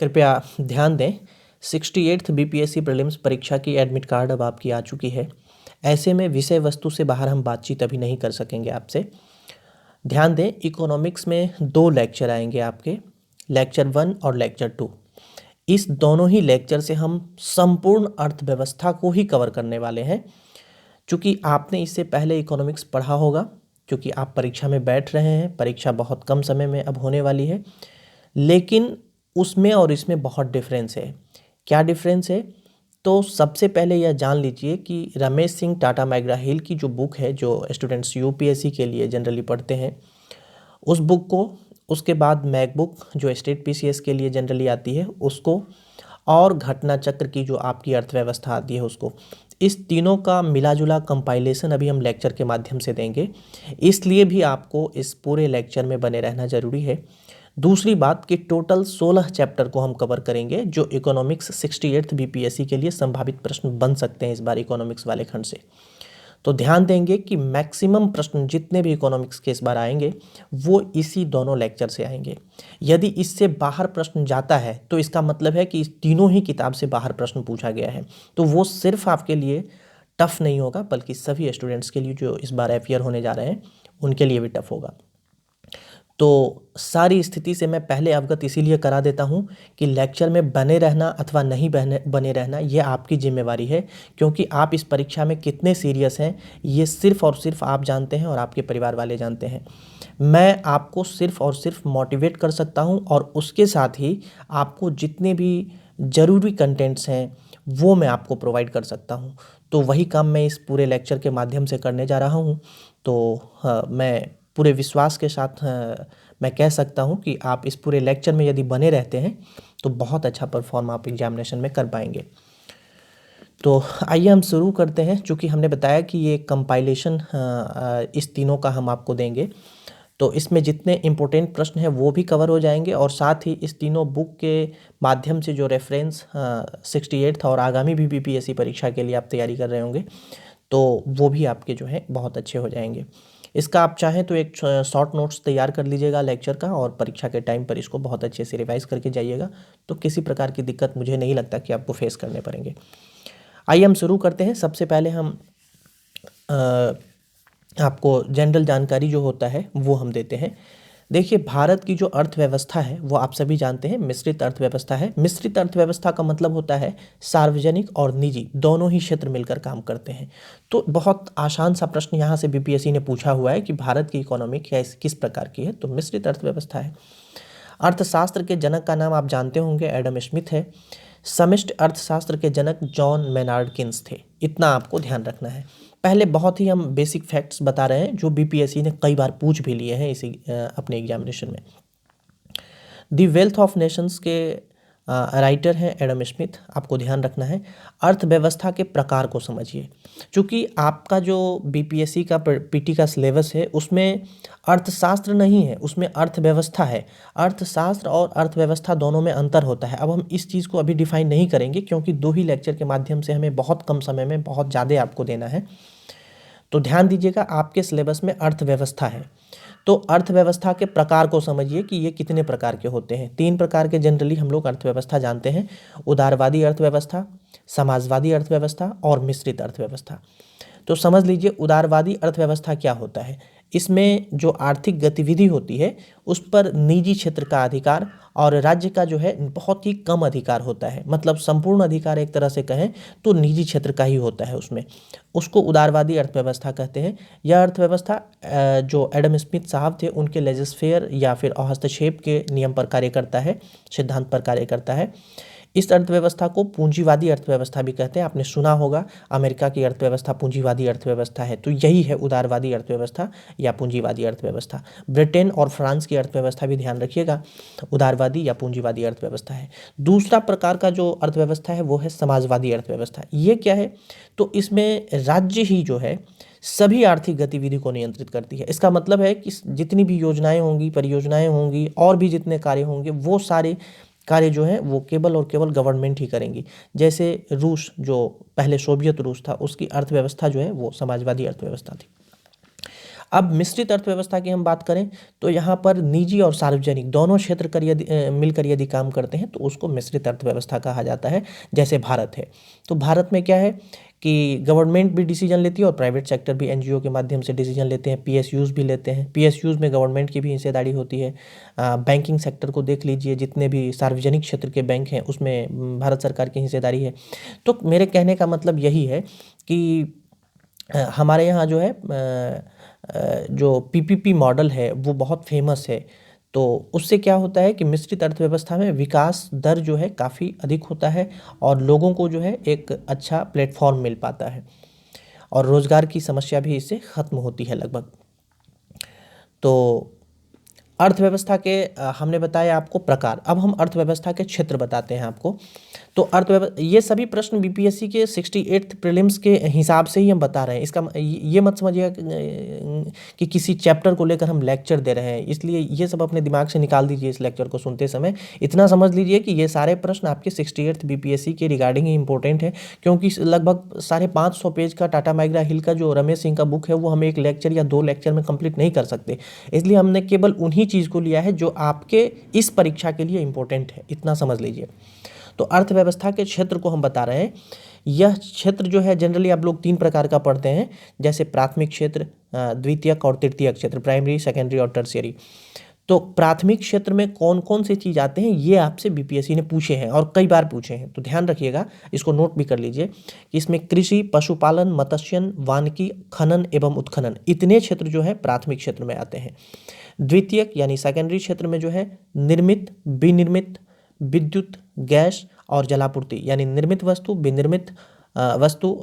कृपया ध्यान दें, 68th बीपीएससी प्रीलिम्स परीक्षा की एडमिट कार्ड अब आपकी आ चुकी है। ऐसे में विषय वस्तु से बाहर हम बातचीत अभी नहीं कर सकेंगे आपसे। ध्यान दें, इकोनॉमिक्स में 2 लेक्चर आएंगे आपके, लेक्चर 1 और लेक्चर 2। इस दोनों ही लेक्चर से हम संपूर्ण अर्थव्यवस्था को ही कवर करने वाले हैं। चूँकि आपने इससे पहले इकोनॉमिक्स पढ़ा होगा, क्योंकि आप परीक्षा में बैठ रहे हैं, परीक्षा बहुत कम समय में अब होने वाली है, लेकिन उसमें और इसमें बहुत डिफरेंस है। क्या डिफरेंस है? तो सबसे पहले यह जान लीजिए कि रमेश सिंह टाटा मैकग्रा हिल की जो बुक है, जो स्टूडेंट्स यूपीएससी के लिए जनरली पढ़ते हैं, उस बुक को, उसके बाद मैकबुक जो स्टेट पीसीएस के लिए जनरली आती है उसको, और घटना चक्र की जो आपकी अर्थव्यवस्था आती है उसको, इस तीनों का मिला जुला कंपाइलेशन अभी हम लेक्चर के माध्यम से देंगे। इसलिए भी आपको इस पूरे लेक्चर में बने रहना ज़रूरी है। दूसरी बात कि टोटल 16 चैप्टर को हम कवर करेंगे, जो इकोनॉमिक्स 68th बीपीएससी के लिए संभावित प्रश्न बन सकते हैं इस बार इकोनॉमिक्स वाले खंड से। तो ध्यान देंगे कि मैक्सिमम प्रश्न जितने भी इकोनॉमिक्स के इस बार आएंगे वो इसी दोनों लेक्चर से आएंगे। यदि इससे बाहर प्रश्न जाता है तो इसका मतलब है कि इस तीनों ही किताब से बाहर प्रश्न पूछा गया है, तो वो सिर्फ आपके लिए टफ नहीं होगा, बल्कि सभी स्टूडेंट्स के लिए जो इस बार अपियर होने जा रहे हैं उनके लिए भी टफ होगा। तो सारी स्थिति से मैं पहले अवगत इसीलिए करा देता हूं कि लेक्चर में बने रहना अथवा नहीं बने रहना ये आपकी जिम्मेवारी है, क्योंकि आप इस परीक्षा में कितने सीरियस हैं ये सिर्फ और सिर्फ आप जानते हैं और आपके परिवार वाले जानते हैं। मैं आपको सिर्फ और सिर्फ मोटिवेट कर सकता हूं, और उसके साथ ही आपको जितने भी ज़रूरी कंटेंट्स हैं वो मैं आपको प्रोवाइड कर सकता हूं। तो वही काम मैं इस पूरे लेक्चर के माध्यम से करने जा रहा हूं। तो मैं पूरे विश्वास के साथ मैं कह सकता हूं कि आप इस पूरे लेक्चर में यदि बने रहते हैं तो बहुत अच्छा परफॉर्म आप एग्जामिनेशन में कर पाएंगे। तो आइए हम शुरू करते हैं। चूँकि हमने बताया कि ये कंपाइलेशन इस तीनों का हम आपको देंगे, तो इसमें जितने इम्पोर्टेंट प्रश्न हैं वो भी कवर हो जाएंगे, और साथ ही इस तीनों बुक के माध्यम से जो रेफरेंस 68th और आगामी भी बीपीएससी परीक्षा के लिए आप तैयारी कर रहे होंगे, तो वो भी आपके जो है बहुत अच्छे हो जाएंगे। इसका आप चाहें तो एक शॉर्ट नोट्स तैयार कर लीजिएगा लेक्चर का, और परीक्षा के टाइम पर इसको बहुत अच्छे से रिवाइज करके जाइएगा, तो किसी प्रकार की दिक्कत मुझे नहीं लगता कि आपको फेस करने पड़ेंगे। आइए हम शुरू करते हैं। सबसे पहले हम आपको जनरल जानकारी जो होता है वो हम देते हैं। देखिए, भारत की जो अर्थव्यवस्था है वो आप सभी जानते हैं मिश्रित अर्थव्यवस्था है। मिश्रित अर्थव्यवस्था का मतलब होता है सार्वजनिक और निजी दोनों ही क्षेत्र मिलकर काम करते हैं। तो बहुत आसान सा प्रश्न यहाँ से बीपीएससी ने पूछा हुआ है कि भारत की इकोनॉमी किस प्रकार की है, तो मिश्रित अर्थव्यवस्था है। अर्थशास्त्र के जनक का नाम आप जानते होंगे, एडम स्मिथ है। समष्टि अर्थशास्त्र के जनक जॉन मेनार्ड किन्स थे। इतना आपको ध्यान रखना है। पहले बहुत ही हम बेसिक फैक्ट्स बता रहे हैं जो बीपीएससी ने कई बार पूछ भी लिए हैं इसी अपने एग्जामिनेशन में। दी वेल्थ ऑफ नेशंस के राइटर हैं एडम स्मिथ। आपको ध्यान रखना है, अर्थव्यवस्था के प्रकार को समझिए। चूँकि आपका जो बीपीएससी का पीटी का सिलेबस है उसमें अर्थशास्त्र नहीं है, उसमें अर्थव्यवस्था है। अर्थशास्त्र और अर्थव्यवस्था दोनों में अंतर होता है। अब हम इस चीज़ को अभी डिफाइन नहीं करेंगे, क्योंकि 2 ही लेक्चर के माध्यम से हमें बहुत कम समय में बहुत ज़्यादा आपको देना है। तो ध्यान दीजिएगा, आपके सिलेबस में अर्थव्यवस्था है, तो अर्थव्यवस्था के प्रकार को समझिए कि ये कितने प्रकार के होते हैं। 3 प्रकार के जनरली हम लोग अर्थव्यवस्था जानते हैं: उदारवादी अर्थव्यवस्था, समाजवादी अर्थव्यवस्था और मिश्रित अर्थव्यवस्था। तो समझ लीजिए, उदारवादी अर्थव्यवस्था क्या होता है। इसमें जो आर्थिक गतिविधि होती है उस पर निजी क्षेत्र का अधिकार और राज्य का जो है बहुत ही कम अधिकार होता है। मतलब संपूर्ण अधिकार एक तरह से कहें तो निजी क्षेत्र का ही होता है उसमें। उसको उदारवादी अर्थव्यवस्था कहते हैं। यह अर्थव्यवस्था जो एडम स्मिथ साहब थे उनके लेजिस्फेयर या फिर हस्तक्षेप के नियम पर कार्य करता है, सिद्धांत पर कार्य करता है। इस अर्थव्यवस्था को पूंजीवादी अर्थव्यवस्था भी कहते हैं। आपने सुना होगा अमेरिका की अर्थव्यवस्था पूंजीवादी अर्थव्यवस्था है, तो यही है उदारवादी अर्थव्यवस्था या पूंजीवादी अर्थव्यवस्था। ब्रिटेन और फ्रांस की अर्थव्यवस्था भी ध्यान रखिएगा, उदारवादी या पूंजीवादी अर्थव्यवस्था है। दूसरा प्रकार का जो अर्थव्यवस्था है वो है समाजवादी अर्थव्यवस्था। ये क्या है? तो इसमें राज्य ही जो है सभी आर्थिक गतिविधि को नियंत्रित करती है। इसका मतलब है कि जितनी भी योजनाएं होंगी, परियोजनाएं होंगी और भी जितने कार्य होंगे वो सारे कार्य जो हैं वो केवल और केवल गवर्नमेंट ही करेंगी। जैसे रूस, जो पहले सोवियत रूस था, उसकी अर्थव्यवस्था जो है वो समाजवादी अर्थव्यवस्था थी। अब मिश्रित अर्थव्यवस्था की हम बात करें तो यहाँ पर निजी और सार्वजनिक दोनों क्षेत्र कर यदि मिलकर यदि काम करते हैं तो उसको मिश्रित अर्थव्यवस्था कहा जाता है। जैसे भारत है, तो भारत में क्या है कि गवर्नमेंट भी डिसीजन लेती है और प्राइवेट सेक्टर भी एनजीओ के माध्यम से डिसीजन लेते हैं, पीएसयूज भी लेते हैं। पीएसयूज में गवर्नमेंट की भी हिस्सेदारी होती है। बैंकिंग सेक्टर को देख लीजिए, जितने भी सार्वजनिक क्षेत्र के बैंक हैं उसमें भारत सरकार की हिस्सेदारी है। तो मेरे कहने का मतलब यही है कि हमारे यहाँ जो है जो पीपीपी मॉडल है वो बहुत फेमस है। तो उससे क्या होता है कि मिश्रित अर्थव्यवस्था में विकास दर जो है काफ़ी अधिक होता है और लोगों को जो है एक अच्छा प्लेटफॉर्म मिल पाता है और रोज़गार की समस्या भी इससे ख़त्म होती है लगभग। तो अर्थव्यवस्था के हमने बताया आपको प्रकार। अब हम अर्थव्यवस्था के क्षेत्र बताते हैं आपको। तो अर्थव्यवस्था, ये सभी प्रश्न बीपीएससी के 68th प्रीलिम्स के हिसाब से ही हम बता रहे हैं। इसका ये मत समझिएगा कि किसी चैप्टर को लेकर हम लेक्चर दे रहे हैं, इसलिए ये सब अपने दिमाग से निकाल दीजिए इस लेक्चर को सुनते समय। इतना समझ लीजिए कि ये सारे प्रश्न आपके 68th बीपीएससी के रिगार्डिंग ही इंपॉर्टेंट है, क्योंकि लगभग 550 पेज का टाटा माइग्रा हिल का जो रमेश सिंह का बुक है वो हम एक लेक्चर या 2 लेक्चर में कंप्लीट नहीं कर सकते। इसलिए हमने केवल उन्हीं चीज़ को लिया है जो आपके इस परीक्षा के लिए इंपॉर्टेंट है, इतना समझ लीजिए। तो अर्थव्यवस्था के क्षेत्र को हम बता रहे हैं। यह क्षेत्र जो है जनरली आप लोग 3 प्रकार का पढ़ते हैं, जैसे प्राथमिक क्षेत्र, द्वितीयक और तृतीयक क्षेत्र, प्राइमरी, सेकेंडरी और टर्शियरी। तो प्राथमिक क्षेत्र में कौन कौन से चीज़ आते हैं ये आपसे बीपीएससी ने पूछे हैं और कई बार पूछे हैं, तो ध्यान रखिएगा, इसको नोट भी कर लीजिए कि इसमें कृषि, पशुपालन, मत्स्यन, वानिकी, खनन एवं उत्खनन, इतने क्षेत्र जो है प्राथमिक क्षेत्र में आते हैं। द्वितीयक यानी सेकेंडरी क्षेत्र में जो है निर्मित, विनिर्मित, विद्युत, गैस और जलापूर्ति, यानी निर्मित वस्तु, विनिर्मित वस्तु,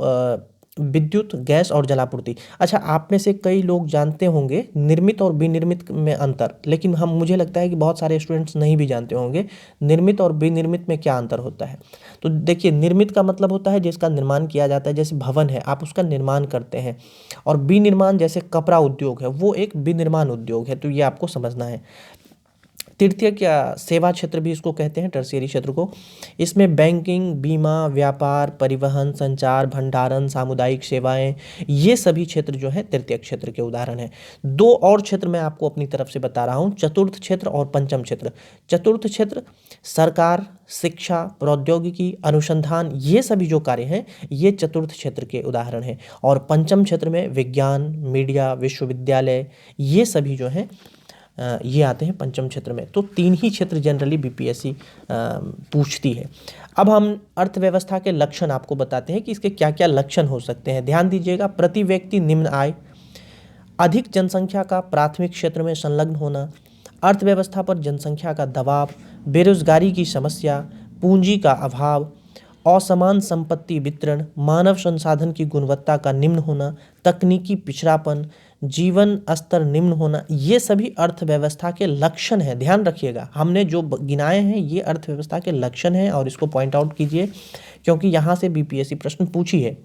विद्युत, गैस और जलापूर्ति। अच्छा, आप में से कई लोग जानते होंगे निर्मित और विनिर्मित में अंतर, लेकिन मुझे लगता है कि बहुत सारे स्टूडेंट्स नहीं भी जानते होंगे निर्मित और विनिर्मित में क्या अंतर होता है। तो देखिए, निर्मित का मतलब होता है जिसका निर्माण किया जाता है, जैसे भवन है आप उसका निर्माण करते हैं, और विनिर्माण जैसे कपड़ा उद्योग है वो एक विनिर्माण उद्योग है, तो ये आपको समझना है। तृतीयक या सेवा क्षेत्र भी इसको कहते हैं, टर्शियरी क्षेत्र को। इसमें बैंकिंग, बीमा, व्यापार, परिवहन, संचार, भंडारण, सामुदायिक सेवाएं, ये सभी क्षेत्र जो है तृतीयक क्षेत्र के उदाहरण हैं। 2 और क्षेत्र मैं आपको अपनी तरफ से बता रहा हूँ, चतुर्थ क्षेत्र और पंचम क्षेत्र। चतुर्थ क्षेत्र सरकार, शिक्षा, प्रौद्योगिकी, अनुसंधान, ये सभी जो कार्य हैं ये चतुर्थ क्षेत्र के उदाहरण हैं। और पंचम क्षेत्र में विज्ञान, मीडिया, विश्वविद्यालय, ये सभी जो हैं ये आते हैं पंचम क्षेत्र में। तो 3 ही क्षेत्र जनरली बीपीएससी पूछती है। अब हम अर्थव्यवस्था के लक्षण आपको बताते हैं कि इसके क्या क्या लक्षण हो सकते हैं। ध्यान दीजिएगा, प्रति व्यक्ति निम्न आय, अधिक जनसंख्या का प्राथमिक क्षेत्र में संलग्न होना, अर्थव्यवस्था पर जनसंख्या का दबाव, बेरोजगारी की समस्या, पूंजी का अभाव, असमान संपत्ति वितरण, मानव संसाधन की गुणवत्ता का निम्न होना, तकनीकी पिछड़ापन, जीवन स्तर निम्न होना, ये सभी अर्थव्यवस्था के लक्षण हैं। ध्यान रखिएगा, हमने जो गिनाए हैं ये अर्थव्यवस्था के लक्षण हैं और इसको पॉइंट आउट कीजिए, क्योंकि यहाँ से बीपीएससी प्रश्न पूछी है।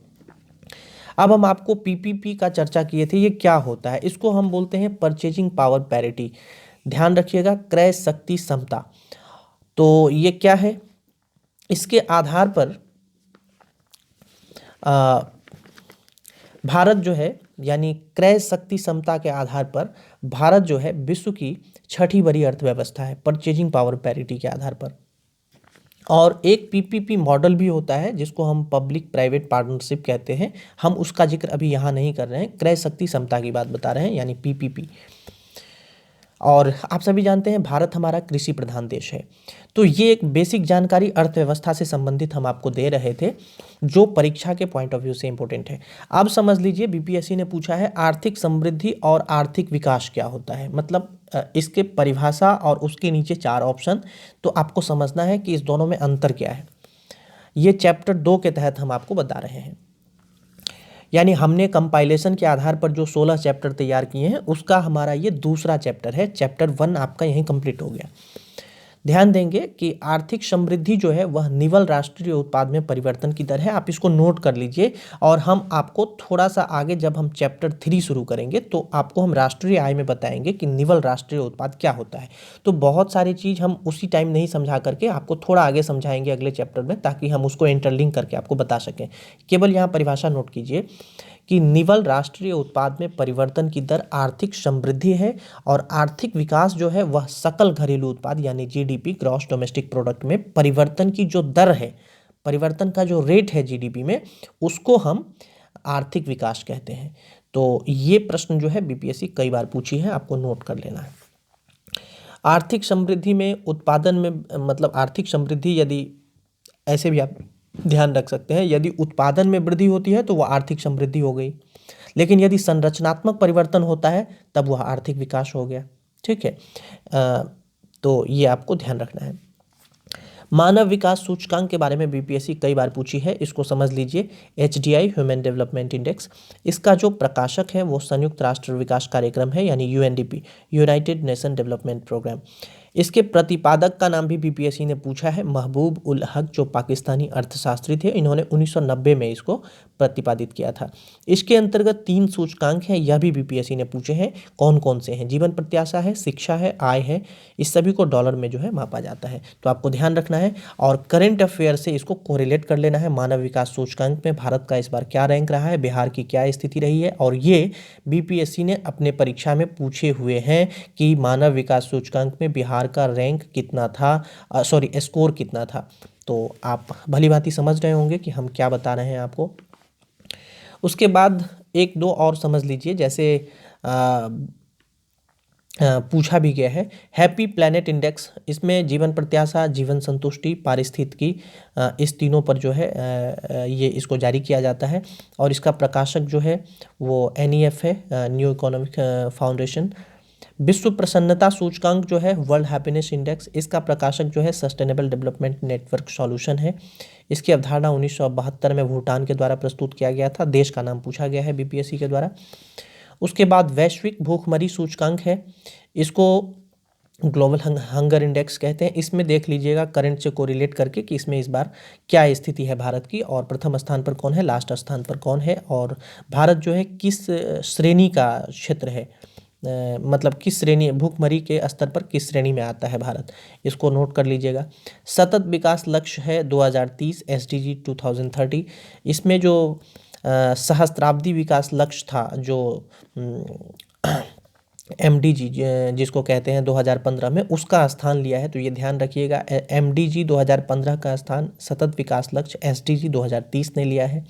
अब हम आपको पीपीपी का चर्चा किए थे, ये क्या होता है? इसको हम बोलते हैं परचेजिंग पावर पैरिटी। ध्यान रखिएगा, क्रय शक्ति समता। तो ये क्या है? इसके आधार पर भारत जो है, यानी क्रय शक्ति समता के आधार पर भारत जो है विश्व की 6ठी बड़ी अर्थव्यवस्था है, परचेजिंग पावर पैरिटी के आधार पर। और एक पीपीपी मॉडल भी होता है जिसको हम पब्लिक प्राइवेट पार्टनरशिप कहते हैं, हम उसका जिक्र अभी यहाँ नहीं कर रहे हैं, क्रय शक्ति समता की बात बता रहे हैं, यानी पीपीपी। और आप सभी जानते हैं भारत हमारा कृषि प्रधान देश है। तो ये एक बेसिक जानकारी अर्थव्यवस्था से संबंधित हम आपको दे रहे थे, जो परीक्षा के पॉइंट ऑफ व्यू से इंपॉर्टेंट है। अब समझ लीजिए, बीपीएससी ने पूछा है आर्थिक समृद्धि और आर्थिक विकास क्या होता है, मतलब इसके परिभाषा और उसके नीचे 4 ऑप्शन। तो आपको समझना है कि इस दोनों में अंतर क्या है। ये चैप्टर 2 के तहत हम आपको बता रहे हैं, यानी हमने कंपाइलेशन के आधार पर जो 16 चैप्टर तैयार किए हैं उसका हमारा ये दूसरा चैप्टर है। चैप्टर 1 आपका यहीं कंप्लीट हो गया। ध्यान देंगे कि आर्थिक समृद्धि जो है वह निवल राष्ट्रीय उत्पाद में परिवर्तन की दर है। आप इसको नोट कर लीजिए, और हम आपको थोड़ा सा आगे जब हम चैप्टर 3 शुरू करेंगे तो आपको हम राष्ट्रीय आय में बताएंगे कि निवल राष्ट्रीय उत्पाद क्या होता है। तो बहुत सारी चीज़ हम उसी टाइम नहीं समझा करके आपको थोड़ा आगे समझाएंगे अगले चैप्टर में, ताकि हम उसको इंटरलिंक करके आपको बता सकें। केवल यहाँ परिभाषा नोट कीजिए कि निवल राष्ट्रीय उत्पाद में परिवर्तन की दर आर्थिक समृद्धि है और आर्थिक विकास जो है वह सकल घरेलू उत्पाद यानी जीडीपी ग्रॉस डोमेस्टिक प्रोडक्ट में परिवर्तन की जो दर है, परिवर्तन का जो रेट है जीडीपी में, उसको हम आर्थिक विकास कहते हैं। तो ये प्रश्न जो है बीपीएससी कई बार पूछी है, आपको नोट कर लेना है। आर्थिक समृद्धि में उत्पादन में मतलब आर्थिक समृद्धि, यदि ऐसे भी आप ध्यान रख सकते हैं, यदि उत्पादन में वृद्धि होती है तो वह आर्थिक समृद्धि हो गई, लेकिन यदि संरचनात्मक परिवर्तन होता है तब वह आर्थिक विकास हो गया। ठीक है, तो ये आपको ध्यान रखना है। मानव विकास सूचकांक के बारे में बीपीएससी कई बार पूछी है, इसको समझ लीजिए। एचडीआई ह्यूमन डेवलपमेंट इंडेक्स, इसका जो प्रकाशक है वो संयुक्त राष्ट्र विकास कार्यक्रम है यानी UNDP, united nation development programme. इसके प्रतिपादक का नाम भी बीपीएससी ने पूछा है, महबूब उल हक, जो पाकिस्तानी अर्थशास्त्री थे। इन्होंने 1990 में इसको प्रतिपादित किया था। इसके अंतर्गत 3 सूचकांक हैं, यह भी बीपीएससी ने पूछे हैं। कौन कौन से हैं? जीवन प्रत्याशा है, शिक्षा है, आय है। इस सभी को डॉलर में जो है मापा जाता है, तो आपको ध्यान रखना है और करंट अफेयर से इसको कोरिलेट कर लेना है। मानव विकास सूचकांक में भारत का इस बार क्या रैंक रहा है, बिहार की क्या स्थिति रही है, और ये बीपीएससी ने अपने परीक्षा में पूछे हुए हैं कि मानव विकास सूचकांक में बिहार का रैंक कितना था, स्कोर कितना था। तो आप भली भांति समझ रहे होंगे कि हम क्या बता रहे हैं आपको। उसके बाद एक दो और समझ लीजिए, जैसे पूछा भी गया है हैप्पी प्लैनेट इंडेक्स। इसमें जीवन प्रत्याशा, जीवन संतुष्टि, पारिस्थितिकी, इस तीनों पर जो है ये इसको जारी किया जाता है और इसका प्रकाशक जो है वो एनईएफ है, न्यू इकोनॉमिक फाउंडेशन। विश्व प्रसन्नता सूचकांक जो है वर्ल्ड हैप्पीनेस इंडेक्स, इसका प्रकाशक जो है सस्टेनेबल डेवलपमेंट नेटवर्क सॉल्यूशन है। इसकी अवधारणा 1972 में भूटान के द्वारा प्रस्तुत किया गया था। देश का नाम पूछा गया है बीपीएससी के द्वारा। उसके बाद वैश्विक भूखमरी सूचकांक है, इसको ग्लोबल हंगर इंडेक्स कहते हैं। इसमें देख लीजिएगा करंट से कोरिलेट करके कि इसमें इस बार क्या स्थिति है भारत की, और प्रथम स्थान पर कौन है, लास्ट स्थान पर कौन है, और भारत जो है किस श्रेणी का क्षेत्र है, मतलब किस श्रेणी, भूखमरी के स्तर पर किस श्रेणी में आता है भारत, इसको नोट कर लीजिएगा। सतत विकास लक्ष्य है 2030 एसडीजी 2030। इसमें जो सहस्त्राब्दी विकास लक्ष्य था, जो एमडीजी जिसको कहते हैं 2015 में, उसका स्थान लिया है। तो ये ध्यान रखिएगा, एमडीजी 2015 का स्थान सतत विकास लक्ष्य एसडीजी 2030 ने लिया है।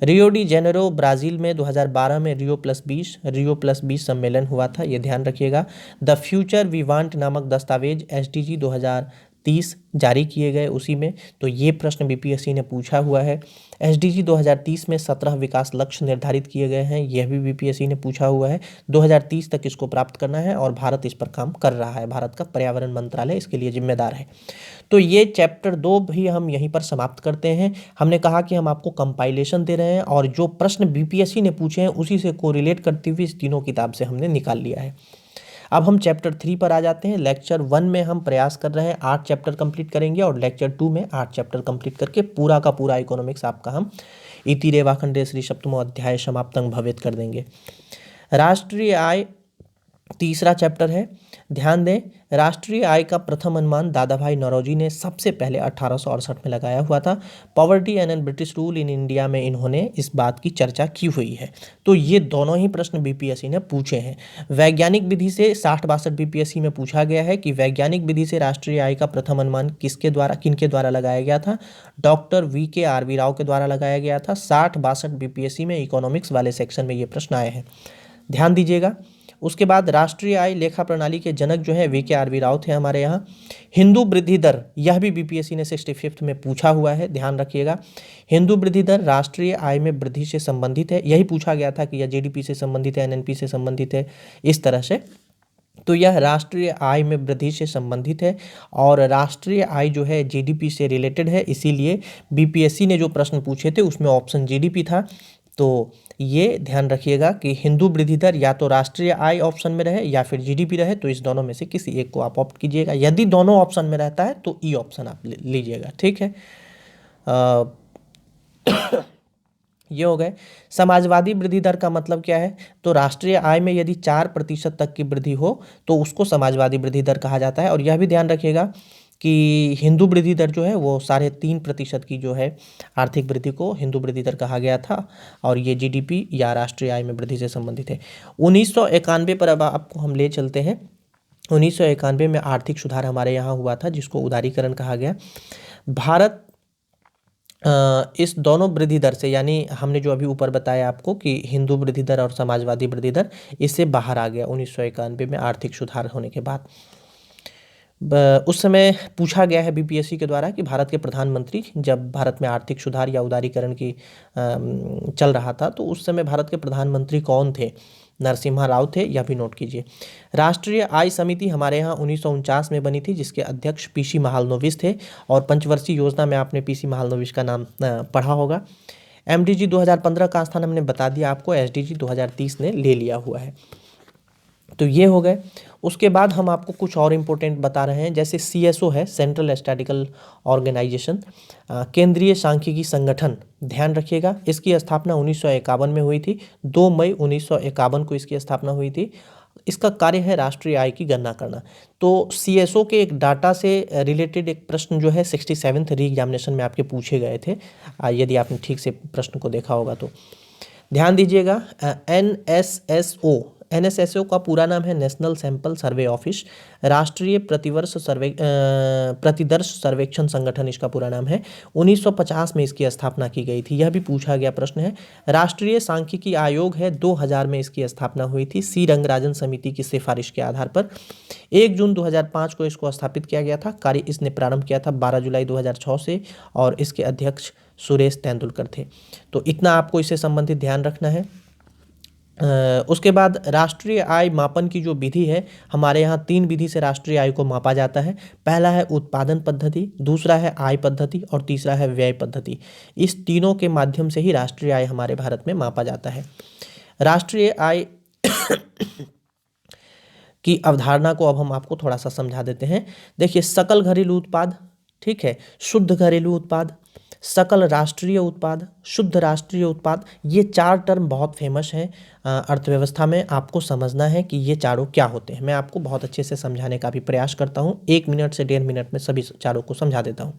रियो डी जेनेरो ब्राज़ील में 2012 में रियो+20 सम्मेलन हुआ था, ये ध्यान रखिएगा। द फ्यूचर वी वांट नामक दस्तावेज एसडीजी 2030 जारी किए गए उसी में, तो ये प्रश्न बीपीएससी ने पूछा हुआ है। एसडीजी 2030 में 17 विकास लक्ष्य निर्धारित किए गए हैं, यह भी बीपीएससी ने पूछा हुआ है। 2030 तक इसको प्राप्त करना है और भारत इस पर काम कर रहा है। भारत का पर्यावरण मंत्रालय इसके लिए जिम्मेदार है। तो ये चैप्टर 2 भी हम यहीं पर समाप्त करते हैं। हमने कहा कि हम आपको कंपाइलेशन दे रहे हैं और जो प्रश्न बीपीएससी ने पूछे हैं उसी से कोरिलेट करते हुए इस तीनों किताब से हमने निकाल लिया है। अब हम चैप्टर 3 पर आ जाते हैं। लेक्चर 1 में हम प्रयास कर रहे हैं 8 चैप्टर कंप्लीट करेंगे और लेक्चर 2 में 8 चैप्टर कंप्लीट करके पूरा का पूरा इकोनॉमिक्स आपका हम इति रेवाखंडे श्री सप्तमो अध्याय समाप्तं भवेत् कर देंगे। राष्ट्रीय आय तीसरा चैप्टर है। ध्यान दें, राष्ट्रीय आय का प्रथम अनुमान दादाभाई नौरोजी ने सबसे पहले 1868 में लगाया हुआ था। Poverty and British rule in India में इन्होंने इस बात की चर्चा की हुई है। तो ये दोनों ही प्रश्न बीपीएससी ने पूछे हैं। वैज्ञानिक विधि से 60-62 बीपीएससी में पूछा गया है कि वैज्ञानिक विधि से राष्ट्रीय आय का प्रथम अनुमान किनके द्वारा लगाया गया था। डॉक्टर VKRV राव के द्वारा लगाया गया था। 60-62 बीपीएससी में इकोनॉमिक्स वाले सेक्शन में ये प्रश्न आए हैं, ध्यान दीजिएगा। उसके बाद राष्ट्रीय आय लेखा प्रणाली के जनक जो है VKRV राव थे हमारे यहाँ। हिंदू वृद्धि दर, यह भी बीपीएससी ने 65th में पूछा हुआ है, ध्यान रखिएगा। हिंदू वृद्धि दर राष्ट्रीय आय में वृद्धि से संबंधित है, यही पूछा गया था कि यह जीडीपी से संबंधित है, एनएनपी से संबंधित है, इस तरह से। तो यह राष्ट्रीय आय में वृद्धि से संबंधित है और राष्ट्रीय आय जो है जीडीपी से रिलेटेड है, इसीलिए बीपीएससी ने जो प्रश्न पूछे थे उसमें ऑप्शन जीडीपी था। तो ये ध्यान रखिएगा कि हिंदू वृद्धि दर या तो राष्ट्रीय आय ऑप्शन में रहे या फिर जीडीपी रहे, तो इस दोनों में से किसी एक को आप ऑप्ट कीजिएगा। यदि दोनों ऑप्शन में रहता है तो ई ऑप्शन आप लीजिएगा, ठीक है। ये हो गए। समाजवादी वृद्धि दर का मतलब क्या है, तो राष्ट्रीय आय में यदि 4% तक की वृद्धि हो तो उसको समाजवादी वृद्धि दर कहा जाता है। और यह भी ध्यान रखिएगा कि हिंदू वृद्धि दर जो है वो 3.5% की जो है आर्थिक वृद्धि को हिंदू वृद्धि दर कहा गया था, और ये जीडीपी या राष्ट्रीय आय में वृद्धि से संबंधित है। 1991 पर अब आपको हम ले चलते हैं। 1991 में आर्थिक सुधार हमारे यहाँ हुआ था, जिसको उदारीकरण कहा गया। भारत इस दोनों वृद्धि दर से, यानी हमने जो अभी ऊपर बताया आपको कि हिंदू वृद्धि दर और समाजवादी वृद्धि दर, इससे बाहर आ गया 1991 में आर्थिक सुधार होने के बाद। उस समय पूछा गया है बीपीएससी के द्वारा कि भारत के प्रधानमंत्री, जब भारत में आर्थिक सुधार या उदारीकरण की चल रहा था, तो उस समय भारत के प्रधानमंत्री कौन थे? नरसिम्हा राव थे, यह भी नोट कीजिए। राष्ट्रीय आय समिति हमारे यहाँ 1949 में बनी थी, जिसके अध्यक्ष पीसी महालनोबिस थे, और पंचवर्षीय योजना में आपने पीसी महालनोबिस का नाम पढ़ा होगा। एमडीजी 2015 का स्थान हमने बता दिया आपको, एसडीजी 2030 ने ले लिया हुआ है। तो ये हो गए। उसके बाद हम आपको कुछ और इम्पोर्टेंट बता रहे हैं, जैसे सीएसओ है, सेंट्रल स्टैटिस्टिकल ऑर्गेनाइजेशन, केंद्रीय सांख्यिकी संगठन। ध्यान रखिएगा, इसकी स्थापना 1951 में हुई थी। 2 मई 1951 को इसकी स्थापना हुई थी। इसका कार्य है राष्ट्रीय आय की गणना करना। तो सीएसओ के एक डाटा से रिलेटेड एक प्रश्न जो है 67th री एग्जामिनेशन में आपके पूछे गए थे, यदि आपने ठीक से प्रश्न को देखा होगा तो। ध्यान दीजिएगा, एनएसएसओ का पूरा नाम है नेशनल सैंपल सर्वे ऑफिस, राष्ट्रीय प्रतिदर्श सर्वेक्षण संगठन इसका पूरा नाम है। 1950 में इसकी स्थापना की गई थी, यह भी पूछा गया प्रश्न है। राष्ट्रीय सांख्यिकी आयोग है, 2000 में इसकी स्थापना हुई थी, सी रंगराजन समिति की सिफारिश के आधार पर। 1 जून 2005 को इसको स्थापित किया गया था। कार्य इसने प्रारंभ किया था 12 जुलाई 2006 से, और इसके अध्यक्ष सुरेश तेंदुलकर थे। तो इतना आपको इससे संबंधित ध्यान रखना है। उसके बाद राष्ट्रीय आय मापन की जो विधि है, हमारे यहाँ 3 विधि से राष्ट्रीय आय को मापा जाता है। पहला है उत्पादन पद्धति, दूसरा है आय पद्धति, और तीसरा है व्यय पद्धति। इस तीनों के माध्यम से ही राष्ट्रीय आय हमारे भारत में मापा जाता है। राष्ट्रीय आय की अवधारणा को अब हम आपको थोड़ा सा समझा देते हैं। देखिए, सकल घरेलू उत्पाद, ठीक है, शुद्ध घरेलू उत्पाद, सकल राष्ट्रीय उत्पाद, शुद्ध राष्ट्रीय उत्पाद, ये 4 टर्म बहुत फेमस हैं अर्थव्यवस्था में। आपको समझना है कि ये चारों क्या होते हैं। मैं आपको बहुत अच्छे से समझाने का भी प्रयास करता हूँ, 1 मिनट से 1.5 मिनट में सभी चारों को समझा देता हूँ।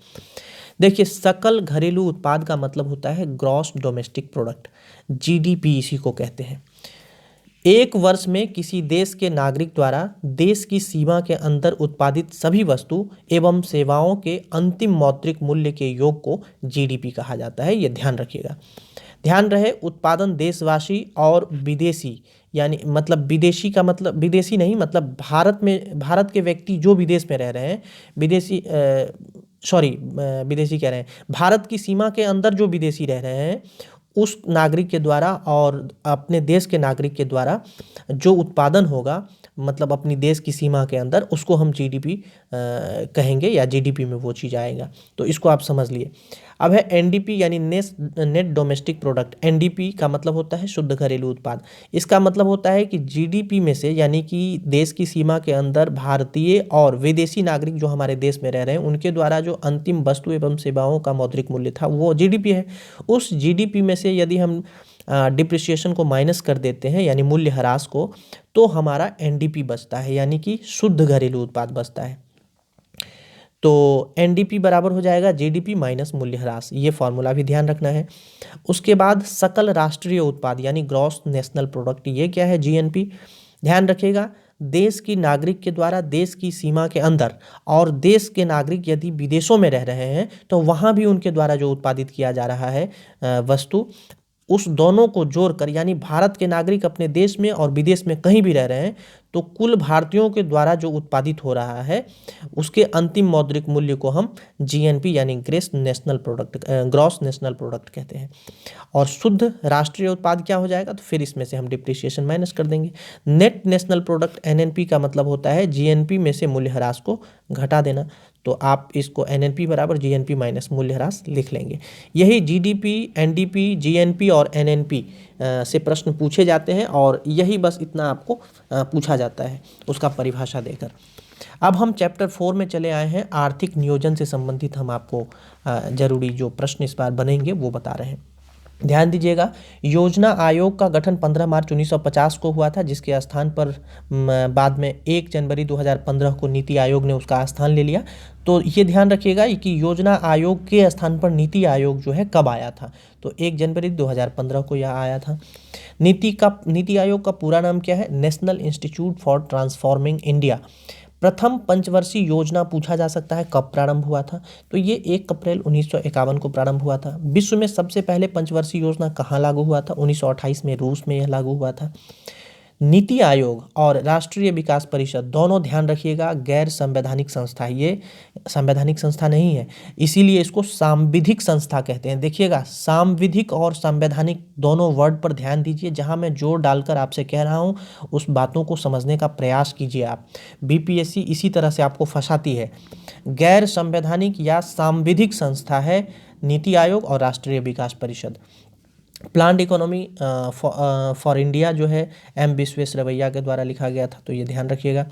देखिए, सकल घरेलू उत्पाद का मतलब होता है ग्रॉस डोमेस्टिक प्रोडक्ट, जीडीपी इसी को कहते हैं। एक वर्ष में किसी देश के नागरिक द्वारा देश की सीमा के अंदर उत्पादित सभी वस्तु एवं सेवाओं के अंतिम मौद्रिक मूल्य के योग को जीडीपी कहा जाता है। ये ध्यान रखिएगा। ध्यान रहे, उत्पादन देशवासी और विदेशी, यानी मतलब विदेशी का मतलब विदेशी नहीं, मतलब भारत के व्यक्ति जो विदेश में रह रहे हैं, विदेशी कह रहे हैं, भारत की सीमा के अंदर जो विदेशी रह रहे हैं, उस नागरिक के द्वारा और अपने देश के नागरिक के द्वारा जो उत्पादन होगा, मतलब अपनी देश की सीमा के अंदर, उसको हम जीडीपी कहेंगे, या जीडीपी में वो चीज़ आएगा। तो इसको आप समझ लिए। अब है एनडीपी, यानी नेट डोमेस्टिक प्रोडक्ट। एनडीपी का मतलब होता है शुद्ध घरेलू उत्पाद। इसका मतलब होता है कि जीडीपी में से, यानी कि देश की सीमा के अंदर भारतीय और विदेशी नागरिक जो हमारे देश में रह रहे हैं, उनके द्वारा जो अंतिम वस्तु एवं सेवाओं का मौद्रिक मूल्य था, वो जीडीपी है। उस जीडीपी में से यदि हम डिप्रिसिएशन को माइनस कर देते हैं, यानी मूल्य ह्रास को, तो हमारा एनडीपी बचता है, यानी कि शुद्ध घरेलू उत्पाद बचता है। तो एनडीपी बराबर हो जाएगा जीडीपी माइनस मूल्य ह्रास। ये फॉर्मूला भी ध्यान रखना है। उसके बाद सकल राष्ट्रीय उत्पाद, यानी ग्रॉस नेशनल प्रोडक्ट, ये क्या है? जीएनपी। ध्यान रखिएगा, देश की नागरिक के द्वारा देश की सीमा के अंदर, और देश के नागरिक यदि विदेशों में रह रहे हैं, तो वहाँ भी उनके द्वारा जो उत्पादित किया जा रहा है वस्तु, उस दोनों को जोड़कर, यानी भारत के नागरिक अपने देश में और विदेश में कहीं भी रह रहे हैं, तो कुल भारतीयों के द्वारा जो उत्पादित हो रहा है, उसके अंतिम मौद्रिक मूल्य को हम जीएनपी, यानी ग्रॉस नेशनल प्रोडक्ट कहते हैं। और शुद्ध राष्ट्रीय उत्पाद क्या हो जाएगा? तो फिर इसमें से हम डिप्रिसिएशन माइनस कर देंगे। नेट नेशनल प्रोडक्ट, एनएनपी, का मतलब होता है जीएनपी में से मूल्य ह्रास को घटा देना। तो आप इसको एनएनपी बराबर जीएनपी माइनस मूल्य ह्रास लिख लेंगे। यही जीडीपी, एनडीपी, जीएनपी और एनएनपी से प्रश्न पूछे जाते हैं, और यही बस इतना आपको पूछा जाता है उसका परिभाषा देकर। अब हम चैप्टर 4 में चले आए हैं। आर्थिक नियोजन से संबंधित हम आपको जरूरी जो प्रश्न इस बार बनेंगे वो बता रहे हैं। ध्यान दीजिएगा, योजना आयोग का गठन 15 मार्च 1950 को हुआ था, जिसके स्थान पर बाद में 1 जनवरी 2015 को नीति आयोग ने उसका स्थान ले लिया। तो ये ध्यान रखिएगा कि योजना आयोग के स्थान पर नीति आयोग जो है कब आया था, तो 1 जनवरी 2015 को यह आया था। नीति आयोग का पूरा नाम क्या है? National institute for transforming India. प्रथम पंचवर्षीय योजना पूछा जा सकता है कब प्रारंभ हुआ था, तो ये 1 अप्रैल 1951 को प्रारंभ हुआ था। विश्व में सबसे पहले पंचवर्षीय योजना कहाँ लागू हुआ था? 1928 में रूस में यह लागू हुआ था। नीति आयोग और राष्ट्रीय विकास परिषद दोनों, ध्यान रखिएगा, गैर संवैधानिक संस्था है, ये संवैधानिक संस्था नहीं है, इसीलिए इसको सांविधिक संस्था कहते हैं। देखिएगा, सांविधिक और संवैधानिक दोनों वर्ड पर ध्यान दीजिए, जहां मैं जोर डालकर आपसे कह रहा हूं उस बातों को समझने का प्रयास कीजिए आप। बीपीएससी इसी तरह से आपको फंसाती है। गैर संवैधानिक या सांविधिक संस्था है नीति आयोग और राष्ट्रीय विकास परिषद। प्लान्ड इकोनॉमी फॉर इंडिया जो है एम विश्वेश्वरैया के द्वारा लिखा गया था, तो ये ध्यान रखिएगा।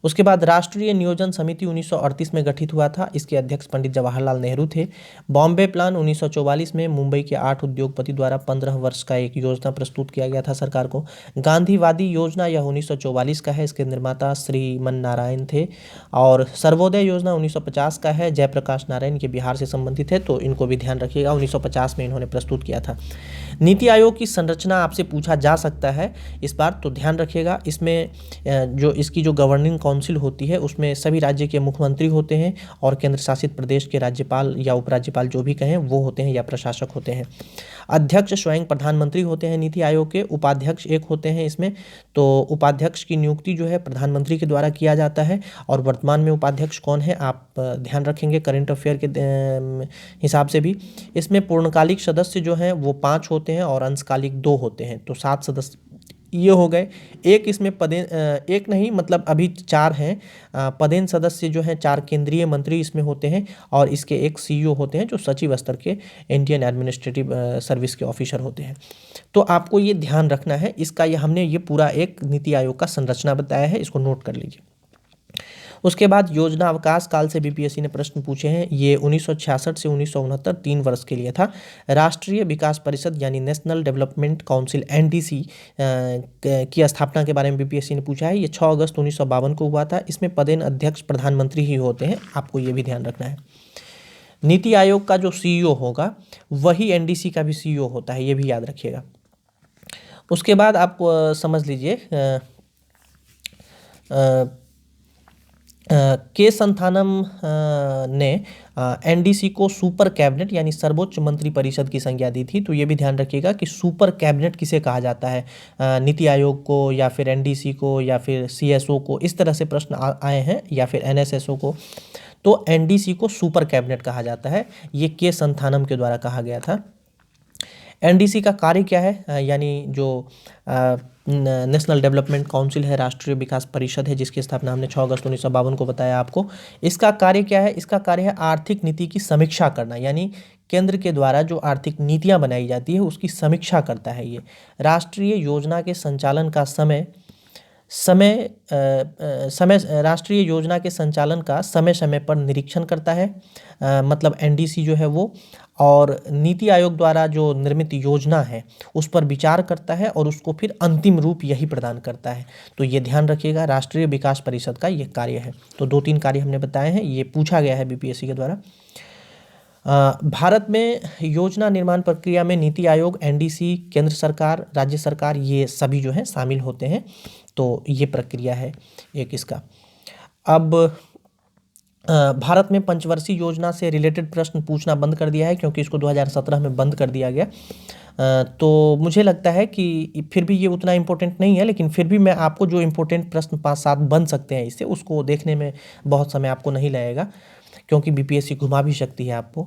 उसके बाद राष्ट्रीय नियोजन समिति 1938 में गठित हुआ था, इसके अध्यक्ष पंडित जवाहरलाल नेहरू थे। बॉम्बे प्लान 1944 में मुंबई के 8 उद्योगपति द्वारा 15 वर्ष का एक योजना प्रस्तुत किया गया था सरकार को। गांधीवादी योजना यह 1944 का है, इसके निर्माता श्रीमन नारायण थे। और सर्वोदय योजना 1950 का है, जयप्रकाश नारायण के बिहार से संबंधित है, तो इनको भी ध्यान रखिएगा, 1950 में इन्होंने प्रस्तुत किया था। नीति आयोग की संरचना आपसे पूछा जा सकता है इस बार, तो ध्यान रखिएगा, इसमें जो इसकी जो गवर्निंग काउंसिल होती है उसमें सभी राज्य के मुख्यमंत्री होते हैं और केंद्र शासित प्रदेश के राज्यपाल या उपराज्यपाल जो भी कहें वो होते हैं या प्रशासक होते हैं। अध्यक्ष स्वयं प्रधानमंत्री होते हैं नीति आयोग के, उपाध्यक्ष एक होते हैं इसमें, तो उपाध्यक्ष की नियुक्ति जो है प्रधानमंत्री के द्वारा किया जाता है। और वर्तमान में उपाध्यक्ष कौन है आप ध्यान रखेंगे करंट अफेयर के हिसाब से भी। इसमें पूर्णकालिक सदस्य जो हैं वो 5 होते हैं और अंशकालिक 2 होते हैं, तो 7 सदस्य ये हो गए। एक इसमें एक नहीं मतलब अभी 4 हैं पदेन सदस्य जो हैं, 4 केंद्रीय मंत्री इसमें होते हैं और इसके एक सीईओ होते हैं जो सचिव स्तर के इंडियन एडमिनिस्ट्रेटिव सर्विस के ऑफिसर होते हैं। तो आपको ये ध्यान रखना है, इसका ये हमने ये पूरा एक नीति आयोग का संरचना बताया है, इसको नोट कर लीजिए। उसके बाद योजना अवकाश काल से बीपीएससी ने प्रश्न पूछे हैं, ये 1966 से 1969 3 वर्ष के लिए था। राष्ट्रीय विकास परिषद यानी नेशनल डेवलपमेंट काउंसिल एनडीसी की स्थापना के बारे में बीपीएससी ने पूछा है, ये 6 अगस्त 1952 को हुआ था। इसमें पदेन अध्यक्ष प्रधानमंत्री ही होते हैं, आपको ये भी ध्यान रखना है। नीति आयोग का जो सीईओ होगा वही एनडीसी का भी सीईओ होता है, ये भी याद रखिएगा। उसके बाद आप समझ लीजिए के संथानम ने एनडीसी को सुपर कैबिनेट यानी सर्वोच्च मंत्री परिषद की संज्ञा दी थी, तो ये भी ध्यान रखिएगा कि सुपर कैबिनेट किसे कहा जाता है, नीति आयोग को या फिर एनडीसी को या फिर सीएसओ को, इस तरह से प्रश्न आए हैं, या फिर एनएसएसओ को। तो एनडीसी को सुपर कैबिनेट कहा जाता है, ये के संथानम के द्वारा कहा गया था। एनडीसी का कार्य क्या है, यानी जो नेशनल डेवलपमेंट काउंसिल है, राष्ट्रीय विकास परिषद है, जिसकी स्थापना हमने 6 अगस्त 1952 को बताया आपको। इसका कार्य क्या है? इसका कार्य है आर्थिक नीति की समीक्षा करना, यानी केंद्र के द्वारा जो आर्थिक नीतियां बनाई जाती है उसकी समीक्षा करता है ये। राष्ट्रीय योजना के संचालन का राष्ट्रीय योजना के संचालन का समय समय पर निरीक्षण करता है, मतलब एनडीसी जो है वो, और नीति आयोग द्वारा जो निर्मित योजना है उस पर विचार करता है और उसको फिर अंतिम रूप यही प्रदान करता है। तो ये ध्यान रखिएगा, राष्ट्रीय विकास परिषद का ये कार्य है। तो 2-3 कार्य हमने बताए हैं, ये पूछा गया है बीपीएससी के द्वारा। भारत में योजना निर्माण प्रक्रिया में नीति आयोग, एनडीसी, केंद्र सरकार, राज्य सरकार, ये सभी जो है शामिल होते हैं। तो ये प्रक्रिया है एक इसका। अब भारत में पंचवर्षीय योजना से रिलेटेड प्रश्न पूछना बंद कर दिया है क्योंकि इसको 2017 में बंद कर दिया गया। तो मुझे लगता है कि फिर भी ये उतना इम्पोर्टेंट नहीं है, लेकिन फिर भी मैं आपको जो इम्पोर्टेंट प्रश्न 5-7 बन सकते हैं इससे, उसको देखने में बहुत समय आपको नहीं लगेगा क्योंकि बीपीएससी घुमा भी सकती है आपको।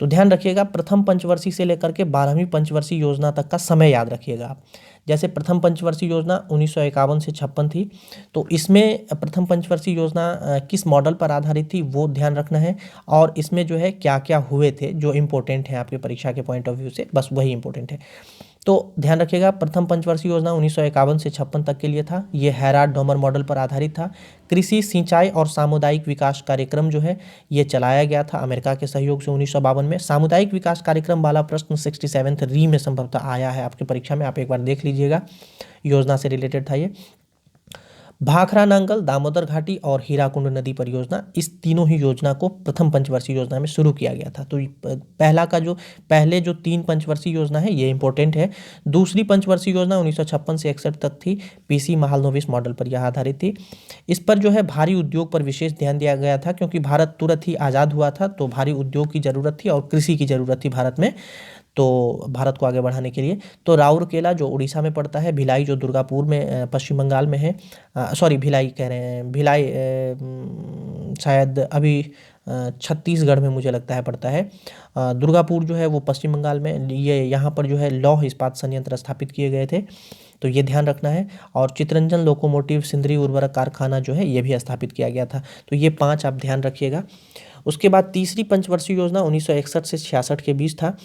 तो ध्यान रखिएगा, प्रथम पंचवर्षीय से लेकर के 12वीं पंचवर्षीय योजना तक का समय याद रखिएगा आप। जैसे प्रथम पंचवर्षीय योजना 1951 से 56 थी, तो इसमें प्रथम पंचवर्षीय योजना किस मॉडल पर आधारित थी वो ध्यान रखना है, और इसमें जो है क्या क्या हुए थे जो इम्पोर्टेंट है आपके परीक्षा के पॉइंट ऑफ व्यू से, बस वही इम्पोर्टेंट है। तो ध्यान रखिएगा, प्रथम पंचवर्षीय योजना 1951 से 56 तक के लिए था। ये हैराड डोमर मॉडल पर आधारित था। कृषि, सिंचाई और सामुदायिक विकास कार्यक्रम जो है ये चलाया गया था अमेरिका के सहयोग से 1952 में। सामुदायिक विकास कार्यक्रम वाला प्रश्न 67th री में संभवतः आया है आपकी परीक्षा में, आप एक बार देख लीजिएगा, योजना से रिलेटेड था ये। भाखरा नांगल, दामोदर घाटी और हीराकुंड नदी परियोजना, इस तीनों ही योजना को प्रथम पंचवर्षीय योजना में शुरू किया गया था। तो पहले जो 3 पंचवर्षीय योजना है ये इंपॉर्टेंट है। दूसरी पंचवर्षीय योजना 1956 से 61 तक थी, पीसी महालनोबिस मॉडल पर यह आधारित थी। इस पर जो है भारी उद्योग पर विशेष ध्यान दिया गया था, क्योंकि भारत तुरंत ही आज़ाद हुआ था, तो भारी उद्योग की ज़रूरत थी और कृषि की ज़रूरत थी भारत में, तो भारत को आगे बढ़ाने के लिए। तो राउरकेला जो उड़ीसा में पड़ता है, भिलाई जो दुर्गापुर में पश्चिम बंगाल में है, सॉरी भिलाई कह रहे हैं, भिलाई शायद अभी छत्तीसगढ़ में मुझे लगता है पड़ता है। दुर्गापुर जो है वो पश्चिम बंगाल में, ये यहाँ पर जो है लौह इस्पात संयंत्र स्थापित किए गए थे, तो ये ध्यान रखना है। और चितरंजन लोकोमोटिव सिंदरी उर्वरक कारखाना जो है ये भी स्थापित किया गया था। तो ये 5 आप ध्यान रखिएगा। उसके बाद तीसरी पंचवर्षीय योजना 1961 से 66 के बीच था।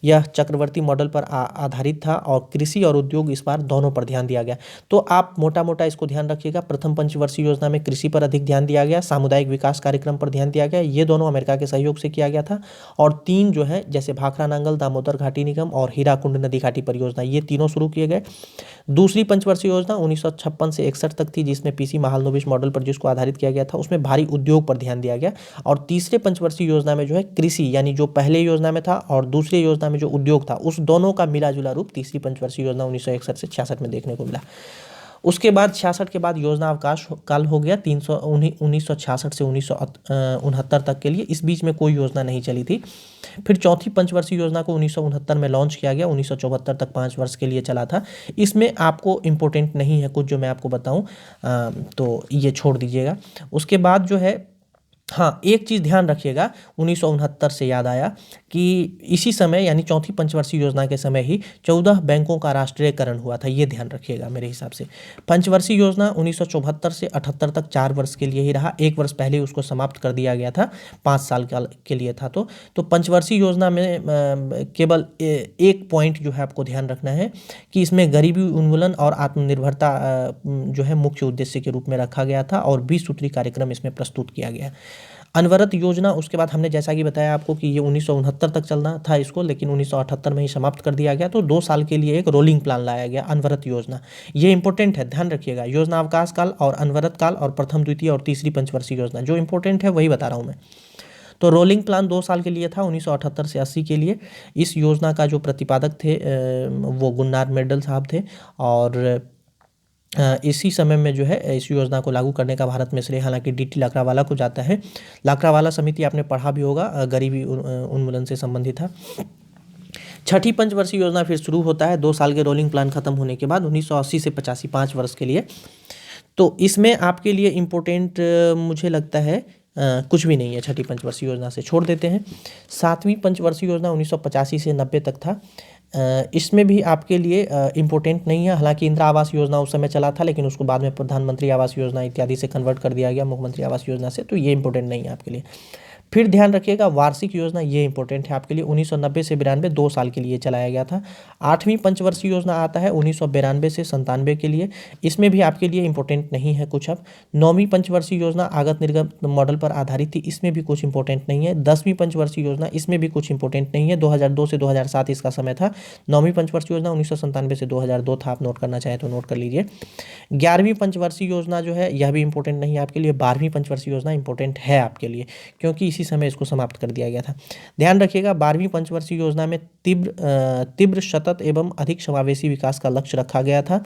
यह चक्रवर्ती मॉडल पर आधारित था और कृषि और उद्योग इस बार दोनों पर ध्यान दिया गया। तो आप मोटा मोटा इसको ध्यान रखिएगा, प्रथम पंचवर्षीय योजना में कृषि पर अधिक ध्यान दिया गया, सामुदायिक विकास कार्यक्रम पर ध्यान दिया गया, ये दोनों अमेरिका के सहयोग से किया गया था। और 3 जो है जैसे भाखरा नांगल, दामोदर घाटी निगम और हीराकुंड नदी घाटी परियोजना, ये तीनों शुरू किए गए। दूसरी पंचवर्षीय योजना 1956 से 61 तक थी, जिसमें पीसी महालनोबिस मॉडल पर जिसको आधारित किया गया था, उसमें भारी उद्योग पर ध्यान दिया गया। और तीसरे पंचवर्षीय योजना में जो है कृषि, यानी जो पहले योजना में था और दूसरे योजना में जो उद्योग था, उस दोनों का मिला जुला रूप तीसरी पंचवर्षीय योजना 1961 से 66 में देखने को मिला। उसके बाद 66 के बाद योजना अवकाश काल हो गया 1966 से 1969 तक के लिए, इस बीच में कोई योजना नहीं चली थी। फिर चौथी पंचवर्षीय योजना को 1969 में लॉन्च किया गया, 1974 तक 5 वर्ष के लिए चला था। इसमें आपको इम्पोर्टेंट नहीं है कुछ जो मैं आपको बताऊं, तो ये छोड़ दीजिएगा। उसके बाद जो है, हाँ एक चीज़ ध्यान रखिएगा, 1969 से याद आया कि इसी समय यानी चौथी पंचवर्षीय योजना के समय ही 14 बैंकों का राष्ट्रीयकरण हुआ था, ये ध्यान रखिएगा मेरे हिसाब से। पंचवर्षीय योजना 1974 से 78 तक 4 वर्ष के लिए ही रहा, 1 वर्ष पहले उसको समाप्त कर दिया गया था, 5 साल के लिए था। तो पंचवर्षीय योजना में केवल एक पॉइंट जो है आपको ध्यान रखना है कि इसमें गरीबी उन्मूलन और आत्मनिर्भरता जो है मुख्य उद्देश्य के रूप में रखा गया था और 20 सूत्री कार्यक्रम इसमें प्रस्तुत किया गया। अनवरत योजना, उसके बाद हमने जैसा कि बताया आपको कि ये 1969 तक चलना था इसको, लेकिन 1978 में ही समाप्त कर दिया गया। तो 2 साल के लिए एक रोलिंग प्लान लाया गया, अनवरत योजना, ये इंपॉर्टेंट है, ध्यान रखिएगा। योजना अवकाश काल और अनवरत काल और प्रथम, द्वितीय और तीसरी पंचवर्षीय योजना जो इंपॉर्टेंट है वही बता रहा हूँ मैं। तो रोलिंग प्लान 2 साल के लिए था, 1978 से 80 के लिए। इस योजना का जो प्रतिपादक थे वो गुन्नार मेंडल साहब थे, और इसी समय में जो है इस योजना को लागू करने का भारत में श्रेय हालांकि डीटी लाकड़ावाला को जाता है। लाकड़ावाला समिति आपने पढ़ा भी होगा, गरीबी उन्मूलन से संबंधित था। छठी पंचवर्षीय योजना फिर शुरू होता है 2 साल के रोलिंग प्लान खत्म होने के बाद, 1980 से 85, 5 वर्ष के लिए। तो इसमें आपके लिए इम्पोर्टेंट मुझे लगता है कुछ भी नहीं है, छठी पंचवर्षीय योजना से छोड़ देते हैं। 7वीं पंचवर्षीय योजना 1985 से 90 तक था, इसमें भी आपके लिए इम्पोर्टेंट नहीं है। हालांकि इंदिरा आवास योजना उस समय चला था, लेकिन उसको बाद में प्रधानमंत्री आवास योजना इत्यादि से कन्वर्ट कर दिया गया, मुख्यमंत्री आवास योजना से, तो ये इंपॉर्टेंट नहीं है आपके लिए। फिर ध्यान रखिएगा वार्षिक योजना, ये इंपॉर्टेंट है आपके लिए, 1990 से 92, 2 साल के लिए चलाया गया था। 8वीं पंचवर्षीय योजना आता है 1992 से 97 के लिए, इसमें भी आपके लिए इंपॉर्टेंट नहीं है कुछ। अब 9वीं पंचवर्षीय योजना आगत निर्गत मॉडल पर आधारित थी, इसमें भी कुछ इंपॉर्टेंट नहीं है। 10वीं पंचवर्षीय योजना, इसमें भी कुछ इंपॉर्टेंट नहीं है, 2002 से 2007 इसका समय था। 9वीं पंचवर्षीय योजना 1997 से 2002 था, आप नोट करना चाहें तो नोट कर लीजिए। 11वीं पंचवर्षीय योजना जो है यह भी इंपॉर्टेंट नहीं है आपके लिए। 12वीं पंचवर्षीय योजना इंपॉर्टेंट है आपके लिए, क्योंकि इसी समय इसको समाप्त कर दिया गया था। ध्यान रखिएगा 12वीं पंचवर्षीय योजना में तीव्र सतत एवं अधिक समावेशी विकास का लक्ष्य रखा गया था।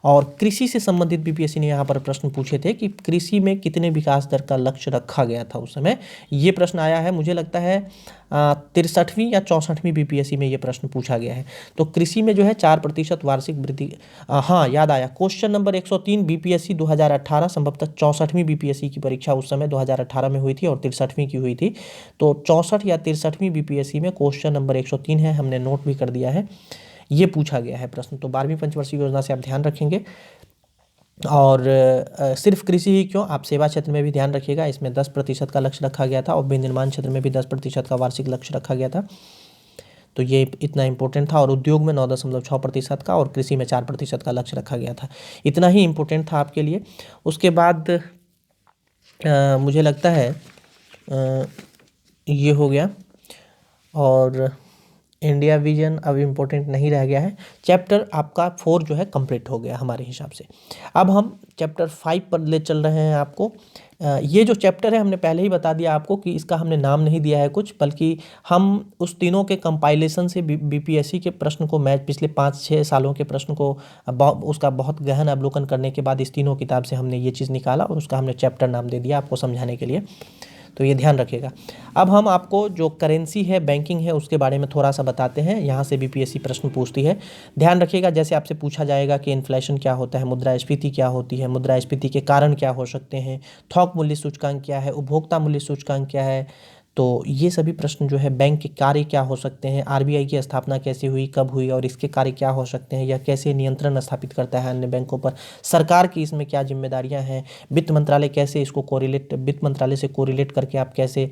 और कृषि से संबंधित बीपीएससी ने यहाँ पर प्रश्न पूछे थे कि कृषि में कितने विकास दर का लक्ष्य रखा गया था उस समय, ये प्रश्न आया है, मुझे लगता है 63वीं या 64वीं बीपीएससी में ये प्रश्न पूछा गया है। तो कृषि में जो है 4% वार्षिक वृद्धि, हाँ याद आया, क्वेश्चन नंबर 103 बीपीएससी 2018, संभवतः 64वीं बीपीएससी की परीक्षा उस समय 2018 में हुई थी और 63वीं की हुई थी। तो 64 या 63वीं बीपीएससी में क्वेश्चन नंबर 103 है, हमने नोट भी कर दिया है, ये पूछा गया है प्रश्न। तो 12वीं पंचवर्षीय योजना से आप ध्यान रखेंगे। और सिर्फ कृषि ही क्यों, आप सेवा क्षेत्र में भी ध्यान रखिएगा, इसमें 10% का लक्ष्य रखा गया था और विनिर्माण क्षेत्र में भी 10% का वार्षिक लक्ष्य रखा गया था। तो ये इतना इम्पोर्टेंट था। और उद्योग में 9.6% का और कृषि में 4% का लक्ष्य रखा गया था। इतना ही इम्पोर्टेंट था आपके लिए। उसके बाद मुझे लगता है ये हो गया। और इंडिया विजन अब इम्पोर्टेंट नहीं रह गया है। चैप्टर आपका 4 जो है कंप्लीट हो गया हमारे हिसाब से। अब हम चैप्टर 5 पर ले चल रहे हैं आपको। ये जो चैप्टर है हमने पहले ही बता दिया आपको कि इसका हमने नाम नहीं दिया है कुछ, बल्कि हम उस तीनों के कंपाइलेशन से बीपीएससी के प्रश्न को, मैच पिछले 5-6 सालों के प्रश्न को उसका बहुत गहन अवलोकन करने के बाद इस तीनों किताब से हमने ये चीज़ निकाला और उसका हमने चैप्टर नाम दे दिया आपको समझाने के लिए। तो ये ध्यान रखिएगा। अब हम आपको जो करेंसी है, बैंकिंग है, उसके बारे में थोड़ा सा बताते हैं। यहाँ से बीपीएससी प्रश्न पूछती है, ध्यान रखिएगा। जैसे आपसे पूछा जाएगा कि इन्फ्लेशन क्या होता है, मुद्रास्फीति क्या होती है, मुद्रास्फीति के कारण क्या हो सकते हैं, थोक मूल्य सूचकांक क्या है, उपभोक्ता मूल्य सूचकांक क्या है। तो ये सभी प्रश्न जो है, बैंक के कार्य क्या हो सकते हैं, आरबीआई की स्थापना कैसे हुई, कब हुई और इसके कार्य क्या हो सकते हैं, यह कैसे नियंत्रण स्थापित करता है अन्य बैंकों पर, सरकार की इसमें क्या जिम्मेदारियां हैं, वित्त मंत्रालय कैसे इसको वित्त मंत्रालय से कोरिलेट करके आप कैसे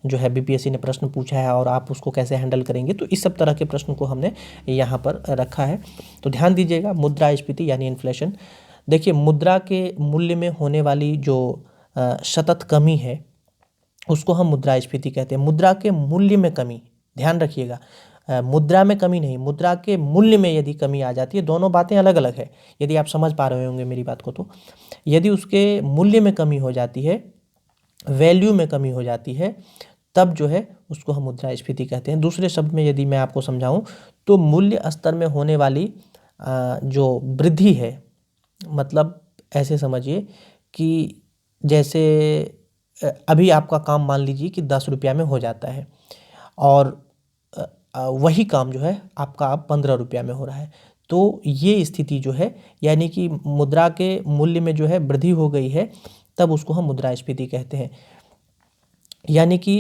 जो है बीपीएससी ने प्रश्न पूछा है और आप उसको कैसे हैंडल करेंगे। तो इस सब तरह के प्रश्न को हमने यहाँ पर रखा है। तो ध्यान दीजिएगा। मुद्रास्फीति यानी इन्फ्लेशन। देखिए, मुद्रा के मूल्य में होने वाली जो सतत कमी है उसको हम मुद्रास्फीति कहते हैं। मुद्रा के मूल्य में कमी, ध्यान रखिएगा, मुद्रा में कमी नहीं, मुद्रा के मूल्य में यदि कमी आ जाती है, दोनों बातें अलग अलग है। यदि आप समझ पा रहे होंगे मेरी बात को, तो यदि उसके मूल्य में कमी हो जाती है, वैल्यू में कमी हो जाती है, तब जो है उसको हम मुद्रास्फीति कहते हैं। दूसरे शब्द में यदि मैं आपको समझाऊं तो मूल्य स्तर में होने वाली जो वृद्धि है, मतलब ऐसे समझिए कि जैसे अभी आपका काम मान लीजिए कि 10 रुपया में हो जाता है और वही काम जो है आपका अब 15 रुपया में हो रहा है। तो ये स्थिति जो है, यानी कि मुद्रा के मूल्य में जो है वृद्धि हो गई है, तब उसको हम मुद्रास्फीति कहते हैं। यानी कि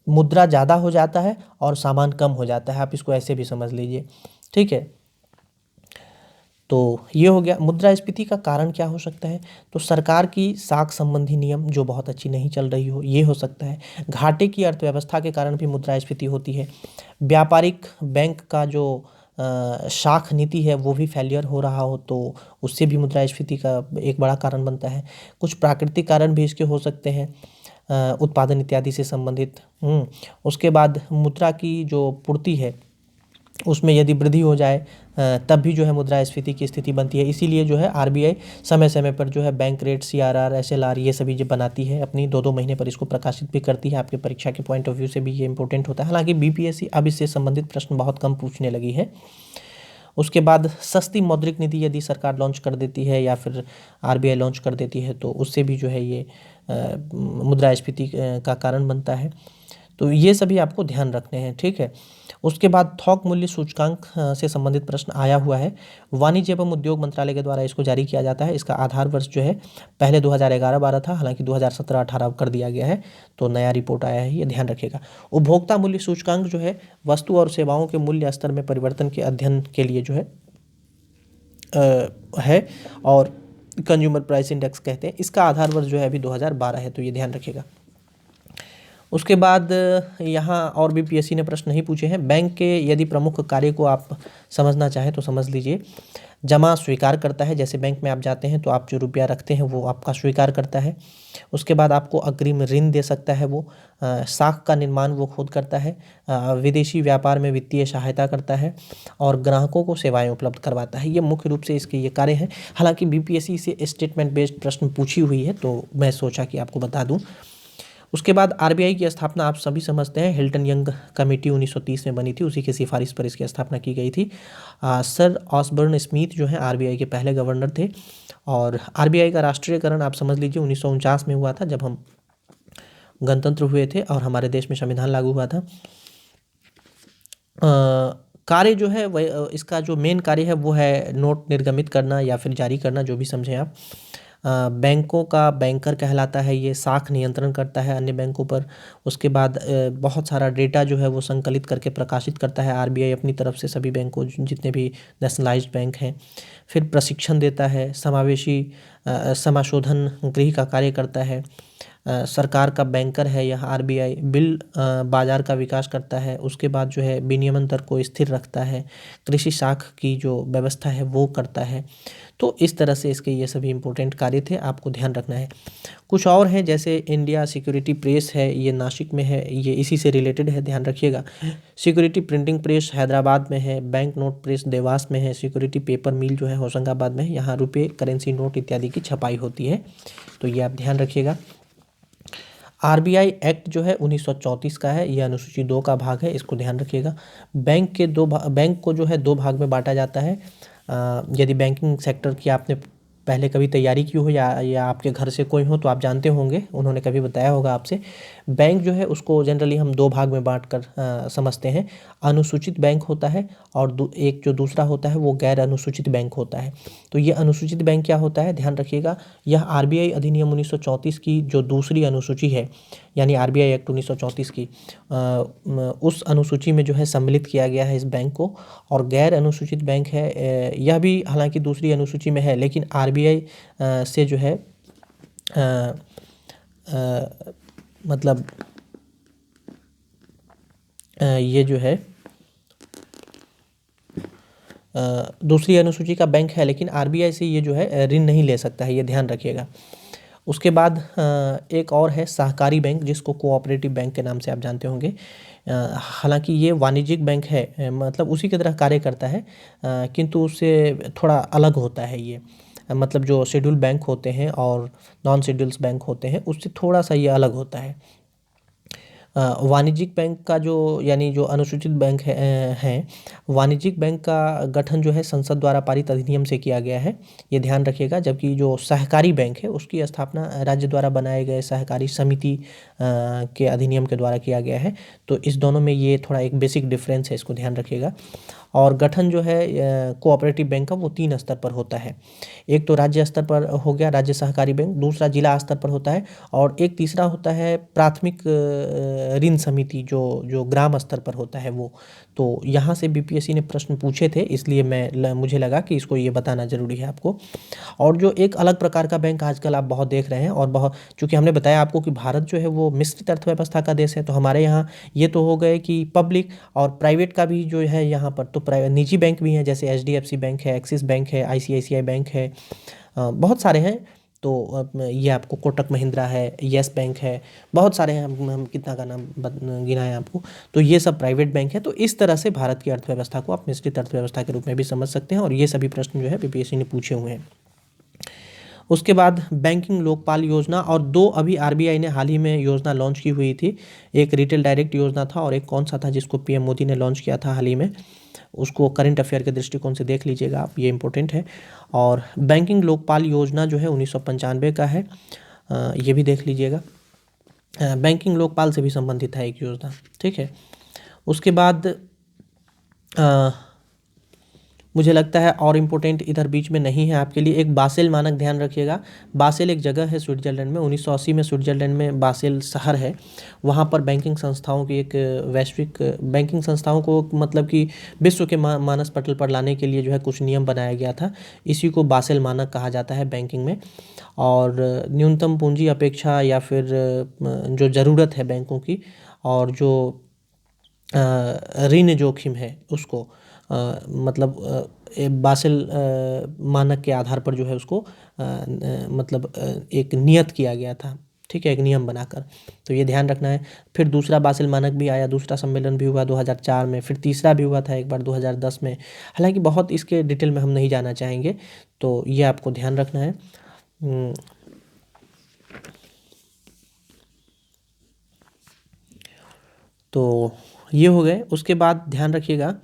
मुद्रा ज़्यादा हो जाता है और सामान कम हो जाता है, आप इसको ऐसे भी समझ लीजिए। ठीक है, तो ये हो गया। मुद्रास्फीति का कारण क्या हो सकता है, तो सरकार की साख संबंधी नियम जो बहुत अच्छी नहीं चल रही हो, ये हो सकता है। घाटे की अर्थव्यवस्था के कारण भी मुद्रास्फीति होती है। व्यापारिक बैंक का जो शाख नीति है वो भी फेलियर हो रहा हो, तो उससे भी मुद्रास्फीति का एक बड़ा कारण बनता है। कुछ प्राकृतिक कारण भी इसके हो सकते हैं, उत्पादन इत्यादि से संबंधित। उसके बाद मुद्रा की जो पूर्ति है उसमें यदि वृद्धि हो जाए तब भी जो है मुद्रास्फीति की स्थिति बनती है। इसीलिए जो है आरबीआई समय समय पर जो है बैंक रेट, सीआरआर, एसएलआर ये सभी जो बनाती है अपनी 2-2 महीने पर इसको प्रकाशित भी करती है। आपके परीक्षा के पॉइंट ऑफ व्यू से भी ये इंपॉर्टेंट होता है। हालांकि बीपीएससी अब इससे संबंधित प्रश्न बहुत कम पूछने लगी है। उसके बाद सस्ती मौद्रिक नीति यदि सरकार लॉन्च कर देती है या फिर आरबीआई लॉन्च कर देती है, तो उससे भी जो है ये मुद्रास्फीति का कारण बनता है। तो ये सभी आपको ध्यान रखने हैं। ठीक है, उसके बाद थोक मूल्य सूचकांक से संबंधित प्रश्न आया हुआ है। वाणिज्य एवं उद्योग मंत्रालय के द्वारा इसको जारी किया जाता है। इसका आधार वर्ष जो है पहले 2011-12 था, हालांकि 2017-18 कर दिया गया है, तो नया रिपोर्ट आया है, ये ध्यान रखिएगा। उपभोक्ता मूल्य सूचकांक जो है वस्तु और सेवाओं के मूल्य स्तर में परिवर्तन के अध्ययन के लिए जो है और कंज्यूमर प्राइस इंडेक्स कहते हैं। इसका आधार वर्ष जो है अभी 2012 है, तो ये ध्यान रखिएगा। उसके बाद यहाँ और भी पीएससी ने प्रश्न नहीं पूछे हैं। बैंक के यदि प्रमुख कार्य को आप समझना चाहें तो समझ लीजिए। जमा स्वीकार करता है, जैसे बैंक में आप जाते हैं तो आप जो रुपया रखते हैं वो आपका स्वीकार करता है। उसके बाद आपको अग्रिम ऋण दे सकता है वो। साख का निर्माण वो खुद करता है। विदेशी व्यापार में वित्तीय सहायता करता है और ग्राहकों को सेवाएं उपलब्ध करवाता है। ये मुख्य रूप से इसके ये कार्य हैं। हालांकि बीपीएससी से स्टेटमेंट बेस्ड प्रश्न पूछी हुई है, तो मैं सोचा कि आपको बता दूं। उसके बाद आरबीआई की स्थापना आप सभी समझते हैं, हिल्टन यंग कमेटी 1930 में बनी थी, उसी की सिफारिश पर इसकी स्थापना की गई थी। सर ऑसबर्न स्मिथ जो है आरबीआई के पहले गवर्नर थे। और आरबीआई का राष्ट्रीयकरण आप समझ लीजिए 1949 में हुआ था, जब हम गणतंत्र हुए थे और हमारे देश में संविधान लागू हुआ था। कार्य जो है वह, इसका जो मेन कार्य है वो है नोट निर्गमित करना या फिर जारी करना, जो भी समझें आप। बैंकों का बैंकर कहलाता है, ये साख नियंत्रण करता है अन्य बैंकों पर। उसके बाद बहुत सारा डेटा जो है वो संकलित करके प्रकाशित करता है आरबीआई अपनी तरफ से सभी बैंकों जितने भी नेशनलाइज्ड बैंक हैं। फिर प्रशिक्षण देता है, समावेशी समाशोधन गृह का कार्य करता है। सरकार का बैंकर है यह आरबीआई। बिल बाजार का विकास करता है। उसके बाद जो है विनियमन दर को स्थिर रखता है। कृषि साख की जो व्यवस्था है वो करता है। तो इस तरह से इसके ये सभी इंपॉर्टेंट कार्य थे, आपको ध्यान रखना है। कुछ और हैं जैसे इंडिया सिक्योरिटी प्रेस है, ये नासिक में है, ये इसी से रिलेटेड है, ध्यान रखिएगा। सिक्योरिटी प्रिंटिंग प्रेस हैदराबाद में है। बैंक नोट प्रेस देवास में है। सिक्योरिटी पेपर मिल जो है होशंगाबाद में है, यहाँ रुपये, करेंसी नोट इत्यादि की छपाई होती है, तो ये आप ध्यान रखिएगा। आरबीआई एक्ट जो है 1934 का है, यह अनुसूची 2 का भाग है, इसको ध्यान रखिएगा। बैंक को जो है 2 भाग में बांटा जाता है। यदि बैंकिंग सेक्टर की आपने पहले कभी तैयारी की हो या आपके घर से कोई हो तो आप जानते होंगे, उन्होंने कभी बताया होगा आपसे। बैंक जो है उसको जनरली हम 2 भाग में बांट कर समझते हैं। अनुसूचित बैंक होता है और एक जो दूसरा होता है वो गैर अनुसूचित बैंक होता है। तो ये अनुसूचित बैंक क्या होता है, ध्यान रखिएगा। यह आरबीआई अधिनियम 1934 की जो दूसरी अनुसूची है, यानी आरबीआई एक्ट 1934 की उस अनुसूची में जो है सम्मिलित किया गया है इस बैंक को। और गैर अनुसूचित बैंक है, यह भी हालांकि दूसरी अनुसूची में है, लेकिन आरबीआई से जो है मतलब ये जो है दूसरी अनुसूची का बैंक है, लेकिन आरबीआई से ये जो है ऋण नहीं ले सकता है, ये ध्यान रखिएगा। उसके बाद एक और है सहकारी बैंक, जिसको कोऑपरेटिव बैंक के नाम से आप जानते होंगे। हालांकि ये वाणिज्यिक बैंक है, मतलब उसी की तरह कार्य करता है, किंतु उससे थोड़ा अलग होता है ये। मतलब जो शेड्यूल बैंक होते हैं और नॉन शेड्यूल्स बैंक होते हैं उससे थोड़ा सा ये अलग होता है। वाणिज्यिक बैंक का जो यानी जो अनुसूचित बैंक हैं, वाणिज्यिक बैंक का गठन जो है संसद द्वारा पारित अधिनियम से किया गया है, ये ध्यान रखिएगा। जबकि जो सहकारी बैंक है उसकी स्थापना राज्य द्वारा बनाए गए सहकारी समिति के अधिनियम के द्वारा किया गया है। तो इस दोनों में ये थोड़ा एक बेसिक डिफरेंस है, इसको ध्यान रखिएगा। और गठन जो है कोऑपरेटिव बैंक का वो 3 स्तर पर होता है। एक तो राज्य स्तर पर हो गया राज्य सहकारी बैंक, दूसरा जिला स्तर पर होता है, और एक तीसरा होता है प्राथमिक ऋण समिति जो जो ग्राम स्तर पर होता है वो। तो यहाँ से बीपीएससी ने प्रश्न पूछे थे, इसलिए मुझे लगा कि इसको ये बताना ज़रूरी है आपको। और जो एक अलग प्रकार का बैंक आजकल आप बहुत देख रहे हैं, और बहुत, चूँकि हमने बताया आपको कि भारत जो है वो मिश्रित अर्थव्यवस्था का देश है, तो हमारे यहाँ ये तो हो गए कि पब्लिक और प्राइवेट का भी जो है यहाँ पर, तो निजी बैंक भी हैं, जैसे एचडीएफसी बैंक है, एक्सिस बैंक है, आईसीआईसीआई बैंक है, बहुत सारे हैं। तो ये आपको कोटक महिंद्रा है, यस बैंक है, बहुत सारे हैं, हम कितना का नाम गिनाएं आपको। तो ये सब प्राइवेट बैंक है। तो इस तरह से भारत की अर्थव्यवस्था को आप मिश्रित अर्थव्यवस्था के रूप में भी समझ सकते हैं, और ये सभी प्रश्न जो है बीपीएससी ने पूछे हुए हैं। उसके बाद बैंकिंग लोकपाल योजना, और 2 अभी आरबीआई ने हाल ही में योजना लॉन्च की हुई थी। एक रिटेल डायरेक्ट योजना था, और एक कौन सा था जिसको पीएम मोदी ने लॉन्च किया था हाल ही में, उसको करंट अफेयर के दृष्टिकोण से देख लीजिएगा आप, ये इंपॉर्टेंट है। और बैंकिंग लोकपाल योजना जो है 1995 का है, ये भी देख लीजिएगा। बैंकिंग लोकपाल से भी संबंधित है एक योजना, ठीक है। उसके बाद मुझे लगता है और इम्पोर्टेंट इधर बीच में नहीं है आपके लिए, एक बासेल मानक, ध्यान रखिएगा। बासेल एक जगह है स्विट्जरलैंड में, 1980 में स्विट्जरलैंड में बासेल शहर है। वहाँ पर बैंकिंग संस्थाओं की एक वैश्विक बैंकिंग संस्थाओं को मतलब कि विश्व के मानस पटल पर लाने के लिए जो है कुछ नियम बनाया गया था। इसी को बासेल मानक कहा जाता है बैंकिंग में। और न्यूनतम पूंजी अपेक्षा या फिर जो ज़रूरत है बैंकों की, और जो ऋण जोखिम है उसको मतलब बासेल मानक के आधार पर जो है उसको मतलब एक नियत किया गया था, ठीक है, एक नियम बनाकर। तो ये ध्यान रखना है। फिर दूसरा बासेल मानक भी आया, दूसरा सम्मेलन भी हुआ 2004 में, फिर तीसरा भी हुआ था एक बार 2010 में। हालांकि बहुत इसके डिटेल में हम नहीं जाना चाहेंगे, तो ये आपको ध्यान रखना है। तो ये हो गए। उसके बाद ध्यान रखिएगा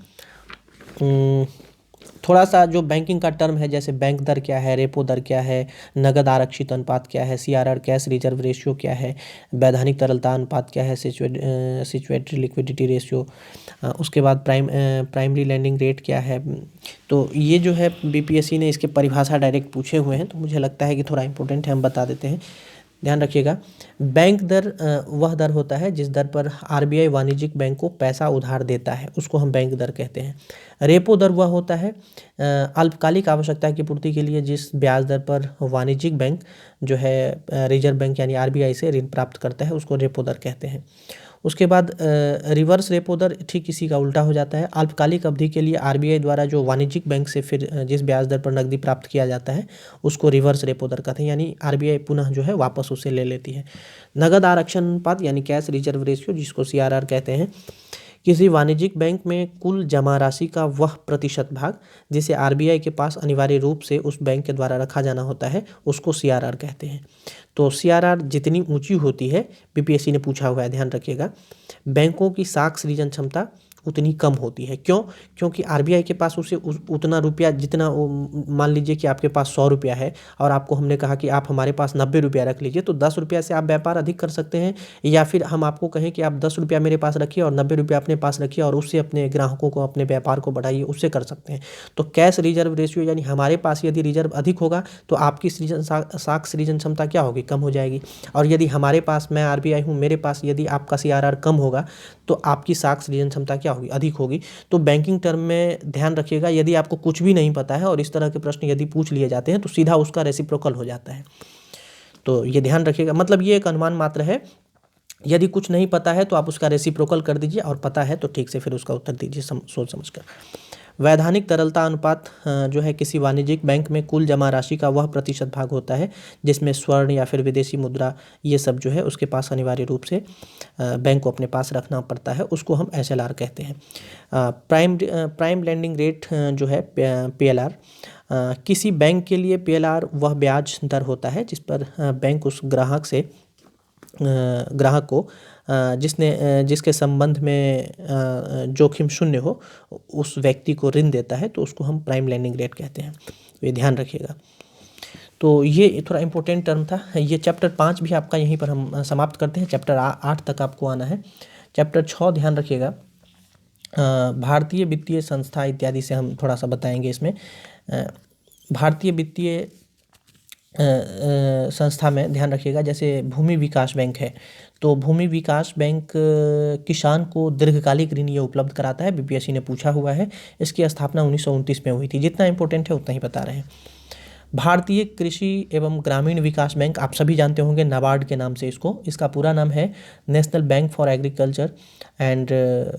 थोड़ा सा जो बैंकिंग का टर्म है, जैसे बैंक दर क्या है, रेपो दर क्या है, नगद आरक्षित अनुपात क्या है, सीआरआर कैश रिजर्व रेशियो क्या है, वैधानिक तरलता अनुपात क्या है, सिचुएटरी लिक्विडिटी रेशियो, उसके बाद प्राइमरी लैंडिंग रेट क्या है। तो ये जो है बीपीएससी ने इसके परिभाषा डायरेक्ट पूछे हुए हैं, तो मुझे लगता है कि थोड़ा इंपॉर्टेंट है, हम बता देते हैं। ध्यान रखिएगा, बैंक दर वह दर होता है जिस दर पर आरबीआई वाणिज्यिक बैंक को पैसा उधार देता है, उसको हम बैंक दर कहते हैं। रेपो दर वह होता है अल्पकालिक आवश्यकता की पूर्ति के लिए जिस ब्याज दर पर वाणिज्यिक बैंक जो है रिजर्व बैंक यानी आरबीआई से ऋण प्राप्त करता है, उसको रेपो दर कहते हैं। उसके बाद रिवर्स रेपो दर ठीक इसी का उल्टा हो जाता है। अल्पकालिक अवधि के लिए आरबीआई द्वारा जो वाणिज्यिक बैंक से फिर जिस ब्याज दर पर नकदी प्राप्त किया जाता है, उसको रिवर्स रेपो दर कहते हैं, यानी आरबीआई पुनः जो है वापस उसे ले लेती है। नगद आरक्षण अनुपात यानी कैश रिजर्व रेशियो, जिसको सीआरआर कहते हैं, किसी वाणिज्यिक बैंक में कुल जमा राशि का वह प्रतिशत भाग जिसे आरबीआई के पास अनिवार्य रूप से उस बैंक के द्वारा रखा जाना होता है, उसको सीआरआर कहते हैं। तो सीआरआर जितनी ऊंची होती है, बीपीएससी ने पूछा हुआ है, ध्यान रखिएगा, बैंकों की साख सृजन क्षमता उतनी कम होती है। क्यों? क्योंकि आरबीआई के पास उसे उतना रुपया जितना मान लीजिए कि आपके पास 100 रुपया है और आपको हमने कहा कि आप हमारे पास 90 रुपया रख लीजिए, तो 10 रुपया से आप व्यापार अधिक कर सकते हैं। या फिर हम आपको कहें कि आप 10 रुपया मेरे पास रखिए और 90 रुपया अपने पास रखिए और उससे अपने ग्राहकों को, अपने व्यापार को बढ़ाइए, उससे कर सकते हैं। तो कैश रिजर्व रेशियो यानी हमारे पास यदि रिजर्व अधिक होगा तो आपकी साख सृजन क्षमता क्या होगी? कम हो जाएगी। और यदि हमारे पास, मैं आरबीआई हूँ, मेरे पास यदि आपका सीआरआर कम होगा तो आपकी साख सृजन क्षमता क्या होगी? अधिक होगी। तो बैंकिंग टर्म में ध्यान रखिएगा, यदि आपको कुछ भी नहीं पता है और इस तरह के प्रश्न यदि पूछ लिए जाते हैं तो सीधा उसका रेसिप्रोकल हो जाता है। तो ये ध्यान रखिएगा, मतलब ये एक अनुमान मात्र है। यदि कुछ नहीं पता है तो आप उसका रेसिप्रोकल कर दीजिए, और पता है तो ठीक से फिर उसका उत्तर दीजिए सोच समझ कर। वैधानिक तरलता अनुपात जो है किसी वाणिज्यिक बैंक में कुल जमा राशि का वह प्रतिशत भाग होता है जिसमें स्वर्ण या फिर विदेशी मुद्रा ये सब जो है उसके पास अनिवार्य रूप से बैंक को अपने पास रखना पड़ता है, उसको हम एसएलआर कहते हैं। प्राइम लेंडिंग रेट जो है पीएलआर, किसी बैंक के लिए पीएलआर वह ब्याज दर होता है जिस पर बैंक उस ग्राहक को जिसके संबंध में जोखिम शून्य हो उस व्यक्ति को ऋण देता है, तो उसको हम प्राइम लेंडिंग रेट कहते हैं। तो ये ध्यान रखिएगा। तो ये थोड़ा इंपॉर्टेंट टर्म था। ये चैप्टर 5 भी आपका यहीं पर हम समाप्त करते हैं। चैप्टर 8 तक आपको आना है। चैप्टर 6 ध्यान रखिएगा, भारतीय वित्तीय संस्था इत्यादि से हम थोड़ा सा बताएंगे इसमें। भारतीय वित्तीय संस्था में ध्यान रखिएगा, जैसे भूमि विकास बैंक है, तो भूमि विकास बैंक किसान को दीर्घकालिक ऋण ये उपलब्ध कराता है, बीपीएससी ने पूछा हुआ है। इसकी स्थापना 1929 में हुई थी। जितना इंपॉर्टेंट है उतना ही बता रहे हैं। भारतीय कृषि एवं ग्रामीण विकास बैंक, आप सभी जानते होंगे नाबार्ड के नाम से इसको, इसका पूरा नाम है national bank for agriculture and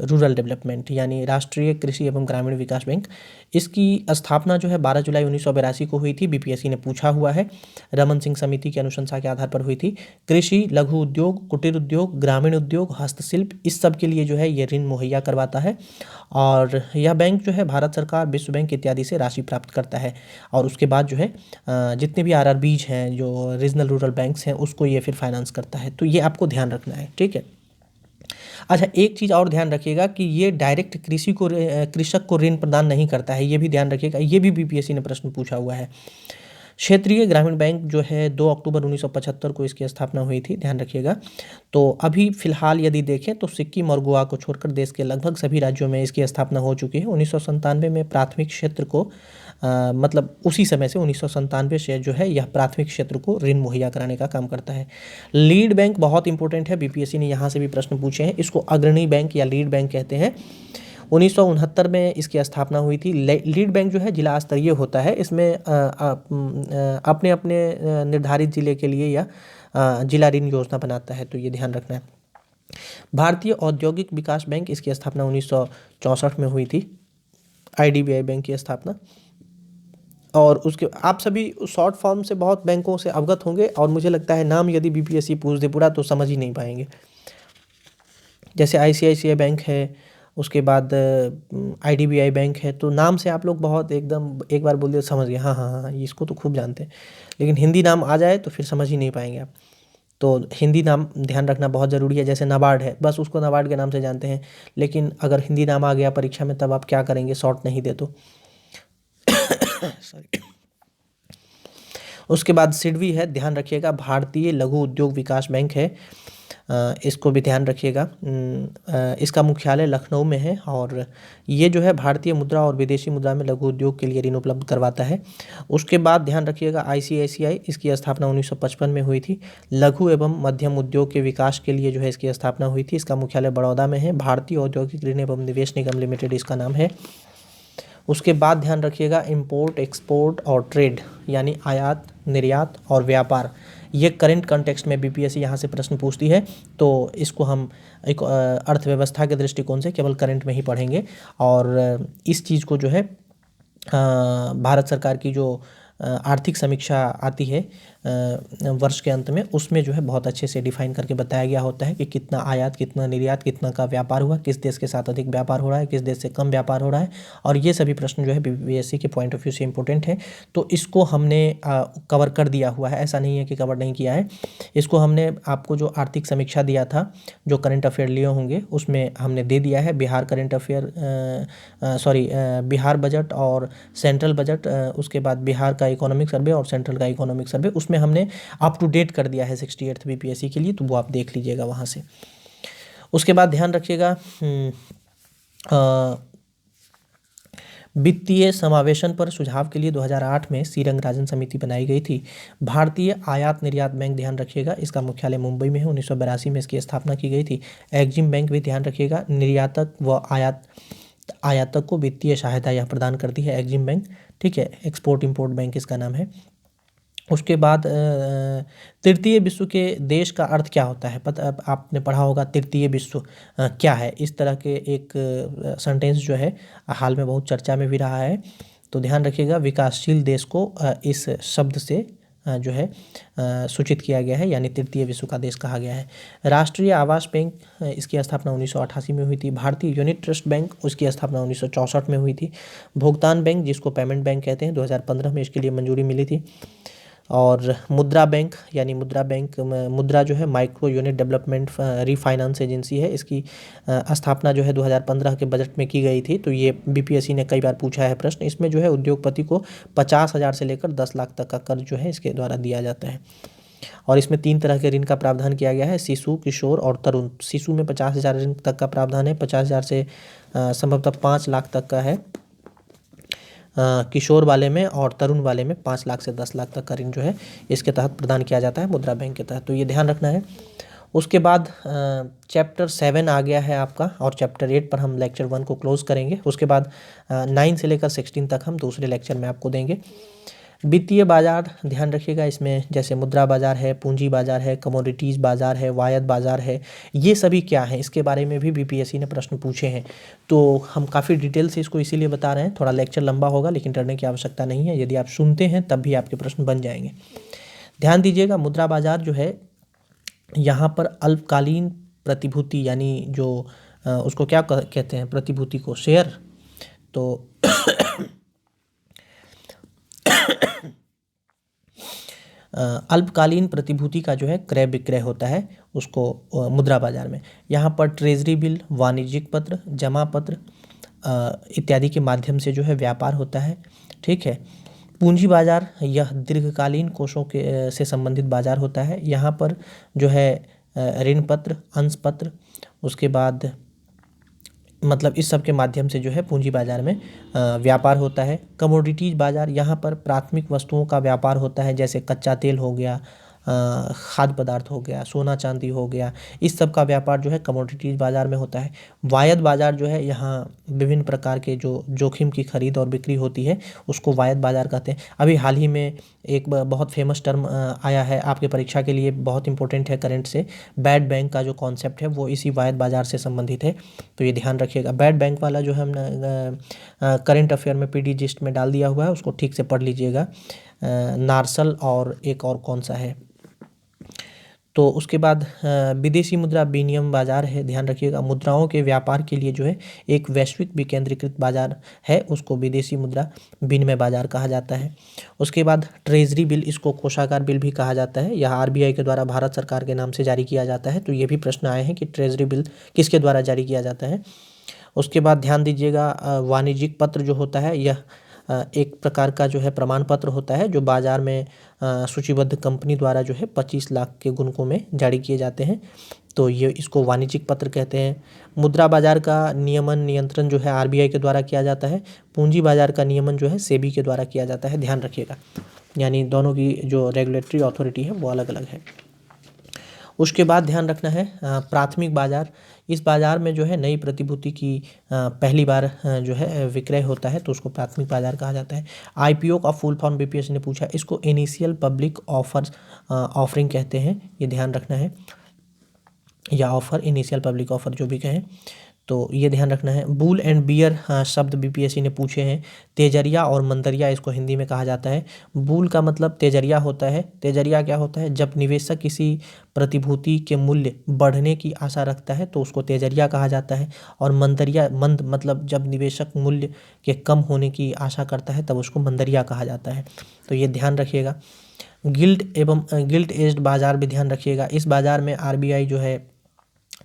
rural development, यानी राष्ट्रीय कृषि एवं ग्रामीण विकास बैंक। इसकी स्थापना जो है 12 जुलाई 1982 को हुई थी, बीपीएससी ने पूछा हुआ है। रमन सिंह समिति की अनुशंसा के आधार पर हुई थी। कृषि, लघु उद्योग, कुटीर उद्योग, ग्रामीण उद्योग, हस्तशिल्प, इस सब के लिए जो है ये ऋण मुहैया करवाता है। और यह बैंक जो है भारत सरकार, विश्व बैंक इत्यादि से राशि प्राप्त करता है। और उसके बाद जो है जितने भी आरआरबीज हैं, जो रीजनल रूरल बैंक्स हैं, उसको ये फिर फाइनेंस करता है। तो ये आपको ध्यान रखना है, ठीक है। अच्छा, एक चीज़ और ध्यान रखिएगा कि ये डायरेक्ट कृषक को ऋण प्रदान नहीं करता है, ये भी ध्यान रखिएगा। ये भी बीपीएससी ने प्रश्न पूछा हुआ है। क्षेत्रीय ग्रामीण बैंक जो है 2 अक्टूबर 1975 को इसकी स्थापना हुई थी, ध्यान रखिएगा। तो अभी फिलहाल यदि देखें तो सिक्किम और गोवा को छोड़कर देश के लगभग सभी राज्यों में इसकी स्थापना हो चुकी है। 1997 में प्राथमिक क्षेत्र को मतलब उसी समय से 1997 से जो है यह प्राथमिक क्षेत्र को ऋण मुहैया कराने का काम करता है। लीड बैंक बहुत इंपॉर्टेंट है, बीपीएससी ने यहाँ से भी प्रश्न पूछे हैं। इसको अग्रणी बैंक या लीड बैंक कहते हैं। 1969 में इसकी स्थापना हुई थी। लीड बैंक जो है जिला स्तरीय होता है। इसमें अपने अपने निर्धारित जिले के लिए या जिला ऋण योजना बनाता है, तो ये ध्यान रखना है। भारतीय औद्योगिक विकास बैंक, इसकी स्थापना 1964 में हुई थी। आईडीबीआई बैंक की स्थापना, और उसके आप सभी शॉर्ट फॉर्म से बहुत बैंकों से अवगत होंगे, और मुझे लगता है नाम यदि बीपीएससी पूछ दे पूरा तो समझ ही नहीं पाएंगे। जैसे आईसीआईसीआई बैंक है, उसके बाद आईडीबीआई बैंक है, तो नाम से आप लोग बहुत एकदम एक बार बोल दिया समझ गए, हाँ हाँ हाँ इसको तो खूब जानते हैं। लेकिन हिंदी नाम आ जाए तो फिर समझ ही नहीं पाएंगे आप। तो हिंदी नाम ध्यान रखना बहुत ज़रूरी है। जैसे नाबार्ड है, बस उसको नाबार्ड के नाम से जानते हैं, लेकिन अगर हिंदी नाम आ गया परीक्षा में तब आप क्या करेंगे, शॉर्ट नहीं दे तो। सॉरी। उसके बाद सिडबी है, ध्यान रखिएगा, भारतीय लघु उद्योग विकास बैंक है, इसको भी ध्यान रखिएगा। इसका मुख्यालय लखनऊ में है और ये जो है भारतीय मुद्रा और विदेशी मुद्रा में लघु उद्योग के लिए ऋण उपलब्ध करवाता है। उसके बाद ध्यान रखिएगा आईसीआईसीआई, इसकी स्थापना 1955 में हुई थी। लघु एवं मध्यम उद्योग के विकास के लिए जो है इसकी स्थापना हुई थी। इसका मुख्यालय बड़ौदा में है। भारतीय औद्योगिक ऋण एवं निवेश निगम लिमिटेड इसका नाम है। उसके बाद ध्यान रखिएगा इम्पोर्ट एक्सपोर्ट और ट्रेड, यानी आयात निर्यात और व्यापार, ये करंट कॉन्टेक्स्ट में बीपीएससी यहाँ से प्रश्न पूछती है, तो इसको हम एक अर्थव्यवस्था के दृष्टिकोण से केवल करंट में ही पढ़ेंगे। और इस चीज़ को जो है भारत सरकार की जो आर्थिक समीक्षा आती है वर्ष के अंत में, उसमें जो है बहुत अच्छे से डिफाइन करके बताया गया होता है कि कितना आयात, कितना निर्यात, कितना का व्यापार हुआ, किस देश के साथ अधिक व्यापार हो रहा है, किस देश से कम व्यापार हो रहा है। और ये सभी प्रश्न जो है बीपीएससी के पॉइंट ऑफ व्यू से इंपॉर्टेंट है। तो इसको हमने कवर कर दिया हुआ है, ऐसा नहीं है कि कवर नहीं किया है। इसको हमने आपको जो आर्थिक समीक्षा दिया था, जो करंट अफेयर लिए होंगे, उसमें हमने दे दिया है। Bihar current affair, Bihar budget और सेंट्रल बजट, उसके बाद बिहार का इकोनॉमिक सर्वे और सेंट्रल का इकोनॉमिक सर्वे, उसमें हमने अप टू डेट कर दिया है 68th बीपीएससी के लिए, तो वो आप देख लीजिएगा वहाँ से। उसके बाद ध्यान रखिएगा वित्तीय समावेशन पर सुझाव के लिए 2008 में सी रंगराजन समिति बनाई गई थी। भारतीय आयात निर्यात बैंक, ध्यान रखिएगा, इसका मुख्यालय मुंबई में है। 1982 में इसकी स्थापना की गई थी। एग्जिम बैंक भी ध्यान रखिएगा, निर्यातक व आयातक को वित्तीय सहायता यह प्रदान करती है, एग्जिम बैंक, ठीक है। एक्सपोर्ट इंपोर्ट बैंक इसका नाम है। उसके बाद तृतीय विश्व के देश का अर्थ क्या होता है, पता आपने पढ़ा होगा, तृतीय विश्व क्या है। इस तरह के एक सेंटेंस जो है हाल में बहुत चर्चा में भी रहा है, तो ध्यान रखिएगा विकासशील देश को इस शब्द से जो है सूचित किया गया है, यानी तृतीय विश्व का देश कहा गया है। राष्ट्रीय आवास बैंक, इसकी स्थापना 1988 में हुई थी। भारतीय यूनिट ट्रस्ट बैंक, उसकी स्थापना 1964 में हुई थी। भुगतान बैंक, जिसको पेमेंट बैंक कहते हैं, 2015 में इसके लिए मंजूरी मिली थी। और मुद्रा बैंक, यानी मुद्रा बैंक, मुद्रा जो है micro unit development refinance agency है, इसकी स्थापना जो है 2015 के बजट में की गई थी। तो ये बीपीएससी ने कई बार पूछा है प्रश्न। इसमें जो है उद्योगपति को 50,000 से लेकर 10 लाख तक का कर्ज जो है इसके द्वारा दिया जाता है। और इसमें 3 तरह के ऋण का प्रावधान किया गया है, शिशु, किशोर और तरुण। शिशु में 50,000 ऋण तक का प्रावधान है, 50,000 से संभवतः 5 लाख तक का है किशोर वाले में, और तरुण वाले में 5 लाख से 10 लाख तक का ऋण जो है इसके तहत प्रदान किया जाता है, मुद्रा बैंक के तहत। तो ये ध्यान रखना है। उसके बाद चैप्टर 7 आ गया है आपका, और चैप्टर 8 पर हम लेक्चर 1 को क्लोज करेंगे। उसके बाद 9 से लेकर 16 तक हम दूसरे लेक्चर में आपको देंगे। वित्तीय बाजार, ध्यान रखिएगा, इसमें जैसे मुद्रा बाजार है, पूंजी बाजार है, कमोडिटीज़ बाजार है, वायद बाजार है, ये सभी क्या है, इसके बारे में भी बीपीएससी ने प्रश्न पूछे हैं। तो हम काफ़ी डिटेल से इसको इसीलिए बता रहे हैं, थोड़ा लेक्चर लंबा होगा, लेकिन डरने की आवश्यकता नहीं है। यदि आप सुनते हैं तब भी आपके प्रश्न बन जाएंगे। ध्यान दीजिएगा, मुद्रा बाजार जो है यहाँ पर अल्पकालीन प्रतिभूति, यानी जो उसको क्या कहते हैं, प्रतिभूति को, शेयर, तो अल्पकालीन प्रतिभूति का जो है क्रय विक्रय होता है उसको मुद्रा बाजार में। यहाँ पर ट्रेजरी बिल, वाणिज्यिक पत्र, जमा पत्र इत्यादि के माध्यम से जो है व्यापार होता है, ठीक है। पूंजी बाजार, यह दीर्घकालीन कोषों के से संबंधित बाजार होता है। यहाँ पर जो है ऋण पत्र, अंश पत्र, उसके बाद मतलब इस सब के माध्यम से जो है पूंजी बाजार में व्यापार होता है। कमोडिटीज बाजार, यहाँ पर प्राथमिक वस्तुओं का व्यापार होता है, जैसे कच्चा तेल हो गया, खाद्य पदार्थ हो गया, सोना चांदी हो गया, इस सब का व्यापार जो है कमोडिटीज बाजार में होता है। वायद बाजार जो है, यहाँ विभिन्न प्रकार के जो जोखिम की खरीद और बिक्री होती है उसको वायद बाजार कहते हैं। अभी हाल ही में एक बहुत फेमस टर्म आया है, आपके परीक्षा के लिए बहुत इंपॉर्टेंट है करंट से, बैड बैंक का जो कॉन्सेप्ट है वो इसी वायद बाजार से संबंधित है, तो ये ध्यान रखिएगा। बैड बैंक वाला जो है हमने करंट अफेयर में पीडी जिस्ट में डाल दिया हुआ है, उसको ठीक से पढ़ लीजिएगा। नार्सल और एक और कौन सा है, तो उसके बाद विदेशी मुद्रा विनिमय बाजार है, ध्यान रखिएगा। मुद्राओं के व्यापार के लिए जो है एक वैश्विक विकेंद्रीकृत बाजार है, उसको विदेशी मुद्रा विनिमय बाजार कहा जाता है। उसके बाद ट्रेजरी बिल, इसको कोषागार बिल भी कहा जाता है, यह आरबीआई के द्वारा भारत सरकार के नाम से जारी किया जाता है। तो ये भी प्रश्न आए हैं कि ट्रेजरी बिल किसके द्वारा जारी किया जाता है। उसके बाद ध्यान दीजिएगा, वाणिज्यिक पत्र जो होता है यह एक प्रकार का जो है प्रमाण पत्र होता है जो बाजार में सूचीबद्ध कंपनी द्वारा जो है 25 लाख के गुणकों में जारी किए जाते हैं। तो ये इसको वाणिज्यिक पत्र कहते हैं। मुद्रा बाजार का नियमन नियंत्रण जो है आरबीआई के द्वारा किया जाता है। पूंजी बाजार का नियमन जो है सेबी के द्वारा किया जाता है, ध्यान रखिएगा। यानी दोनों की जो रेगुलेटरी अथॉरिटी है वो अलग अलग है। उसके बाद ध्यान रखना है प्राथमिक बाजार। इस बाजार में जो है नई प्रतिभूति की पहली बार जो है विक्रय होता है, तो उसको प्राथमिक बाजार कहा जाता है। आईपीओ का फुल फॉर्म बीपीएससी ने पूछा, इसको इनिशियल पब्लिक ऑफरिंग कहते हैं, ये ध्यान रखना है, या ऑफर, इनिशियल पब्लिक ऑफर जो भी कहें, तो ये ध्यान रखना है। बुल एंड बियर शब्द बीपीएससी ने पूछे हैं। तेजरिया और मंदरिया इसको हिंदी में कहा जाता है। बुल का मतलब तेजरिया होता है। तेजरिया क्या होता है? जब निवेशक किसी प्रतिभूति के मूल्य बढ़ने की आशा रखता है तो उसको तेजरिया कहा जाता है। और मंदरिया, मंद मतलब जब निवेशक मूल्य के कम होने की आशा करता है तब उसको मंदरिया कहा जाता है, तो ये ध्यान रखिएगा। गिल्ट एज्ड बाजार भी ध्यान रखिएगा। इस बाजार में आरबीआई जो है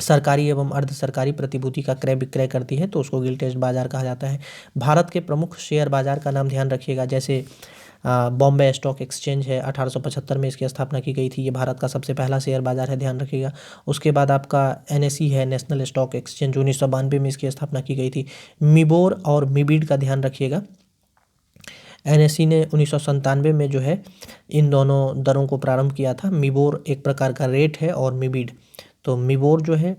सरकारी एवं अर्ध सरकारी प्रतिभूति का क्रय विक्रय करती है, तो उसको गिल्ट एज्ड बाजार कहा जाता है। भारत के प्रमुख शेयर बाजार का नाम ध्यान रखिएगा, जैसे बॉम्बे स्टॉक एक्सचेंज है, 1875 में इसकी स्थापना की गई थी, ये भारत का सबसे पहला शेयर बाजार है, ध्यान रखिएगा। उसके बाद आपका एनएसई है, नेशनल स्टॉक एक्सचेंज, 1992 में इसकी स्थापना की गई थी। मिबोर और मिबिड का ध्यान रखिएगा। एनएसई ने 1997 में जो है इन दोनों दरों को प्रारंभ किया था। मिबोर एक प्रकार का रेट है और मिबिड, तो मिबोर जो है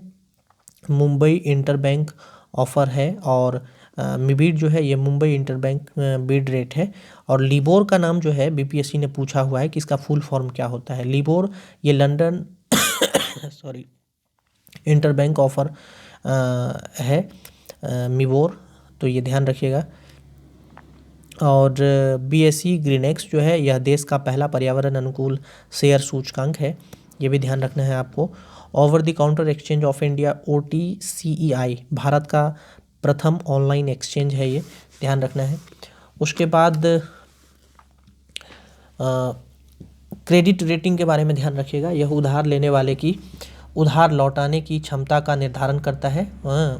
मुंबई इंटरबैंक ऑफर है और मिबिड जो है ये मुंबई इंटरबैंक बिड रेट है। और लिबोर का नाम जो है बीपीएससी ने पूछा हुआ है कि इसका फुल फॉर्म क्या होता है। लिबोर ये लंदन सॉरी इंटरबैंक ऑफर है मिबोर, तो ये ध्यान रखिएगा। और बीएसई ग्रीनेक्स जो है यह देश का पहला पर्यावरण अनुकूल शेयर सूचकांक है, ये भी ध्यान रखना है आपको। Over the counter exchange of India OTCEI Bharat का प्रथम ऑनलाइन एक्सचेंज है, ये ध्यान रखना है। उसके बाद क्रेडिट रेटिंग के बारे में ध्यान रखिएगा। यह उधार लेने वाले की उधार लौटाने की क्षमता का निर्धारण करता है।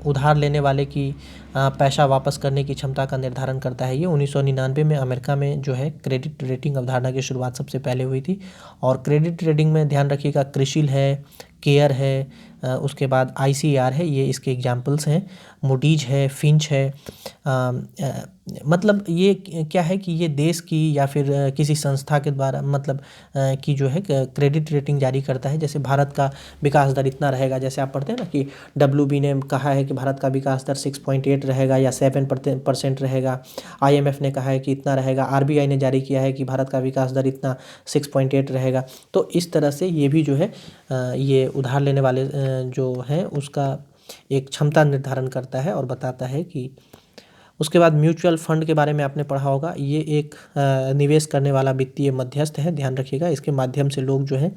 उधार लेने वाले की पैसा वापस करने की क्षमता का निर्धारण करता है। ये 1999 में अमेरिका में जो है क्रेडिट रेटिंग अवधारणा की शुरुआत सबसे पहले हुई थी। और क्रेडिट रेटिंग में ध्यान रखिएगा क्रिसिल है, केयर है, उसके बाद ICR है, ये इसके एग्जाम्पल्स हैं। मूडीज है, फिंच है। मतलब ये क्या है कि ये देश की या फिर किसी संस्था के द्वारा मतलब की जो है क्रेडिट रेटिंग जारी करता है। जैसे भारत का विकास दर इतना रहेगा, जैसे आप पढ़ते हैं ना कि WB ने कहा है कि भारत का विकास दर 6.8 रहेगा या 7% रहेगा। IMF ने कहा है कि इतना रहेगा। RBI ने जारी किया है कि भारत का विकास दर इतना 6.8 रहेगा। तो इस तरह से ये भी जो है ये उधार लेने वाले जो है उसका एक क्षमता निर्धारण करता है और बताता है कि। उसके बाद म्यूचुअल फंड के बारे में आपने पढ़ा होगा। ये एक निवेश करने वाला वित्तीय मध्यस्थ है, ध्यान रखिएगा। इसके माध्यम से लोग जो है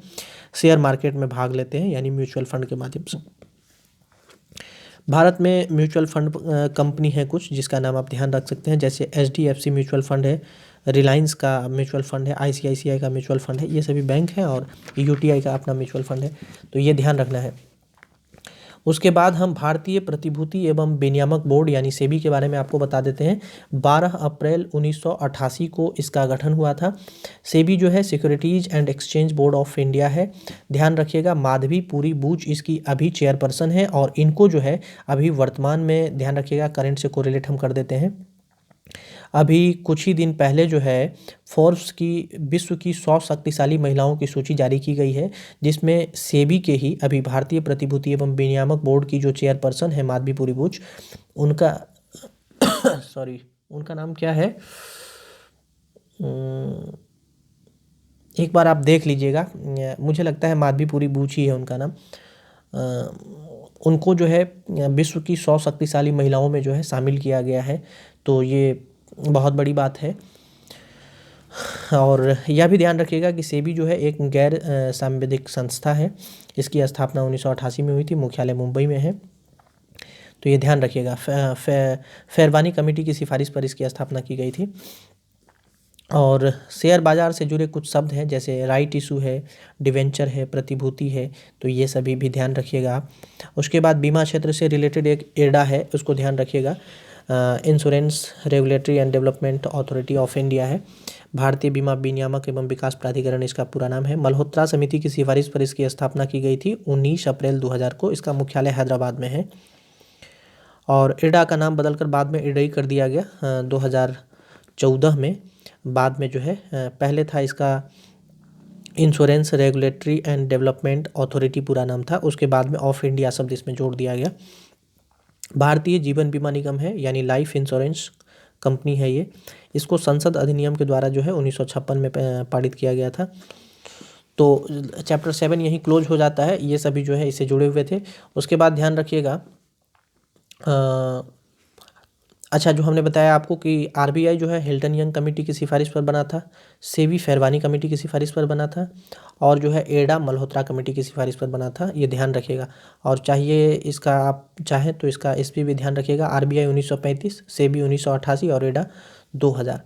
शेयर मार्केट में भाग लेते हैं, यानी म्यूचुअल फंड के माध्यम से। भारत में म्यूचुअल फंड कंपनी है कुछ, जिसका नाम आप ध्यान रख सकते हैं, जैसे HDFC म्यूचुअल फंड है, रिलायंस का म्यूचुअल फंड है, ICICI का म्यूचुअल फंड है, ये सभी बैंक हैं। और UTI का अपना म्यूचुअल फंड है, तो ये ध्यान रखना है। उसके बाद हम भारतीय प्रतिभूति एवं विनियामक बोर्ड यानी सेबी के बारे में आपको बता देते हैं। 12 अप्रैल 1988 को इसका गठन हुआ था। सेबी जो है securities and exchange board of India है, ध्यान रखिएगा। माधवी पुरी बूच इसकी अभी चेयरपर्सन है। और इनको जो है अभी वर्तमान में ध्यान रखिएगा, करंट से कोरिलेट हम कर देते हैं। अभी कुछ ही दिन पहले जो है फोर्ब्स की विश्व की 100 शक्तिशाली महिलाओं की सूची जारी की गई है, जिसमें सेबी के ही अभी भारतीय प्रतिभूति एवं विनियामक बोर्ड की जो चेयरपर्सन है माधवी पुरी बूच, उनका उनका नाम क्या है, एक बार आप देख लीजिएगा, मुझे लगता है माधवी पुरी बूच ही है उनका नाम। उनको जो है विश्व की 100 शक्तिशाली महिलाओं में जो है शामिल किया गया है, तो ये बहुत बड़ी बात है। और यह भी ध्यान रखिएगा कि सेबी जो है एक गैर सांविधिक संस्था है। इसकी स्थापना 1988 में हुई थी, मुख्यालय मुंबई में है, तो ये ध्यान रखिएगा। फेरवानी कमेटी की सिफारिश पर इसकी स्थापना की गई थी। और शेयर बाजार से जुड़े कुछ शब्द हैं, जैसे राइट इशू है, डिवेंचर है, प्रतिभूति है, तो ये सभी भी ध्यान रखिएगा आप। उसके बाद बीमा क्षेत्र से रिलेटेड एक एडा है, उसको ध्यान रखिएगा। Insurance regulatory and development authority of India है। भारतीय बीमा विनियामक एवं विकास प्राधिकरण इसका पूरा नाम है। मल्होत्रा समिति की सिफारिश पर इसकी स्थापना की गई थी 19 अप्रैल 2000 को। इसका मुख्यालय हैदराबाद में है। और इरडा का नाम बदलकर बाद में इरडई कर दिया गया 2014 में। बाद में जो है पहले था इसका insurance regulatory and development authority पूरा नाम था, उसके बाद में ऑफ इंडिया शब्द इसमें जोड़ दिया गया। भारतीय जीवन बीमा निगम है, यानी लाइफ इंश्योरेंस कंपनी है ये। इसको संसद अधिनियम के द्वारा जो है 1956 में पारित किया गया था। तो चैप्टर 7 यहीं क्लोज हो जाता है। ये सभी जो है इससे जुड़े हुए थे। उसके बाद ध्यान रखिएगा, अच्छा जो हमने बताया आपको कि आरबीआई जो है हिल्टन यंग कमेटी की सिफारिश पर बना था, सेबी फेरवानी कमेटी की सिफारिश पर बना था, और जो है एडा मल्होत्रा कमेटी की सिफारिश पर बना था। ये ध्यान रखिएगा। और चाहिए इसका, आप चाहें तो इसका एसपी भी ध्यान रखिएगा। आरबीआई 1935, सेबी 1988 और एडा 2000।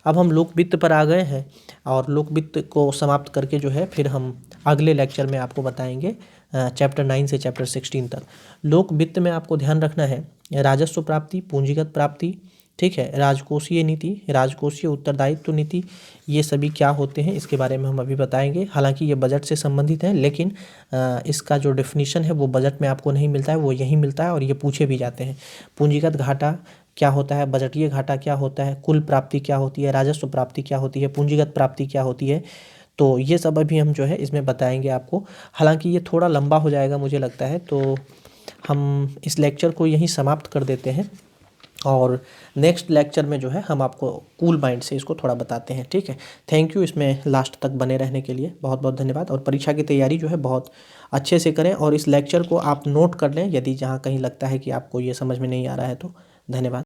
अब हम लोक वित्त पर आ गए हैं और लोक वित्त को समाप्त करके जो है फिर हम अगले लेक्चर में आपको बताएंगे चैप्टर 9 से चैप्टर 16 तक। लोक वित्त में आपको ध्यान रखना है राजस्व प्राप्ति, पूंजीगत प्राप्ति, ठीक है, राजकोषीय नीति, राजकोषीय उत्तरदायित्व नीति, ये सभी क्या होते हैं इसके बारे में हम अभी बताएंगे। हालांकि ये बजट से संबंधित है, लेकिन इसका जो डेफिनेशन है वो बजट में आपको नहीं मिलता है, वो यहीं मिलता है और ये पूछे भी जाते हैं। पूंजीगत घाटा क्या होता है, बजटीय घाटा क्या होता है, कुल प्राप्ति क्या होती है, राजस्व प्राप्ति क्या होती है, पूंजीगत प्राप्ति क्या होती है, तो ये सब अभी हम जो है इसमें बताएंगे आपको। हालांकि ये थोड़ा लंबा हो जाएगा मुझे लगता है, तो हम इस लेक्चर को यहीं समाप्त कर देते हैं और नेक्स्ट लेक्चर में जो है हम आपको कूल माइंड से इसको थोड़ा बताते हैं, ठीक है। थैंक यू इसमें लास्ट तक बने रहने के लिए, बहुत बहुत धन्यवाद। और परीक्षा की तैयारी जो है बहुत अच्छे से करें और इस लेक्चर को आप नोट कर लें यदि जहाँ कहीं लगता है कि आपको ये समझ में नहीं आ रहा है तो। धन्यवाद।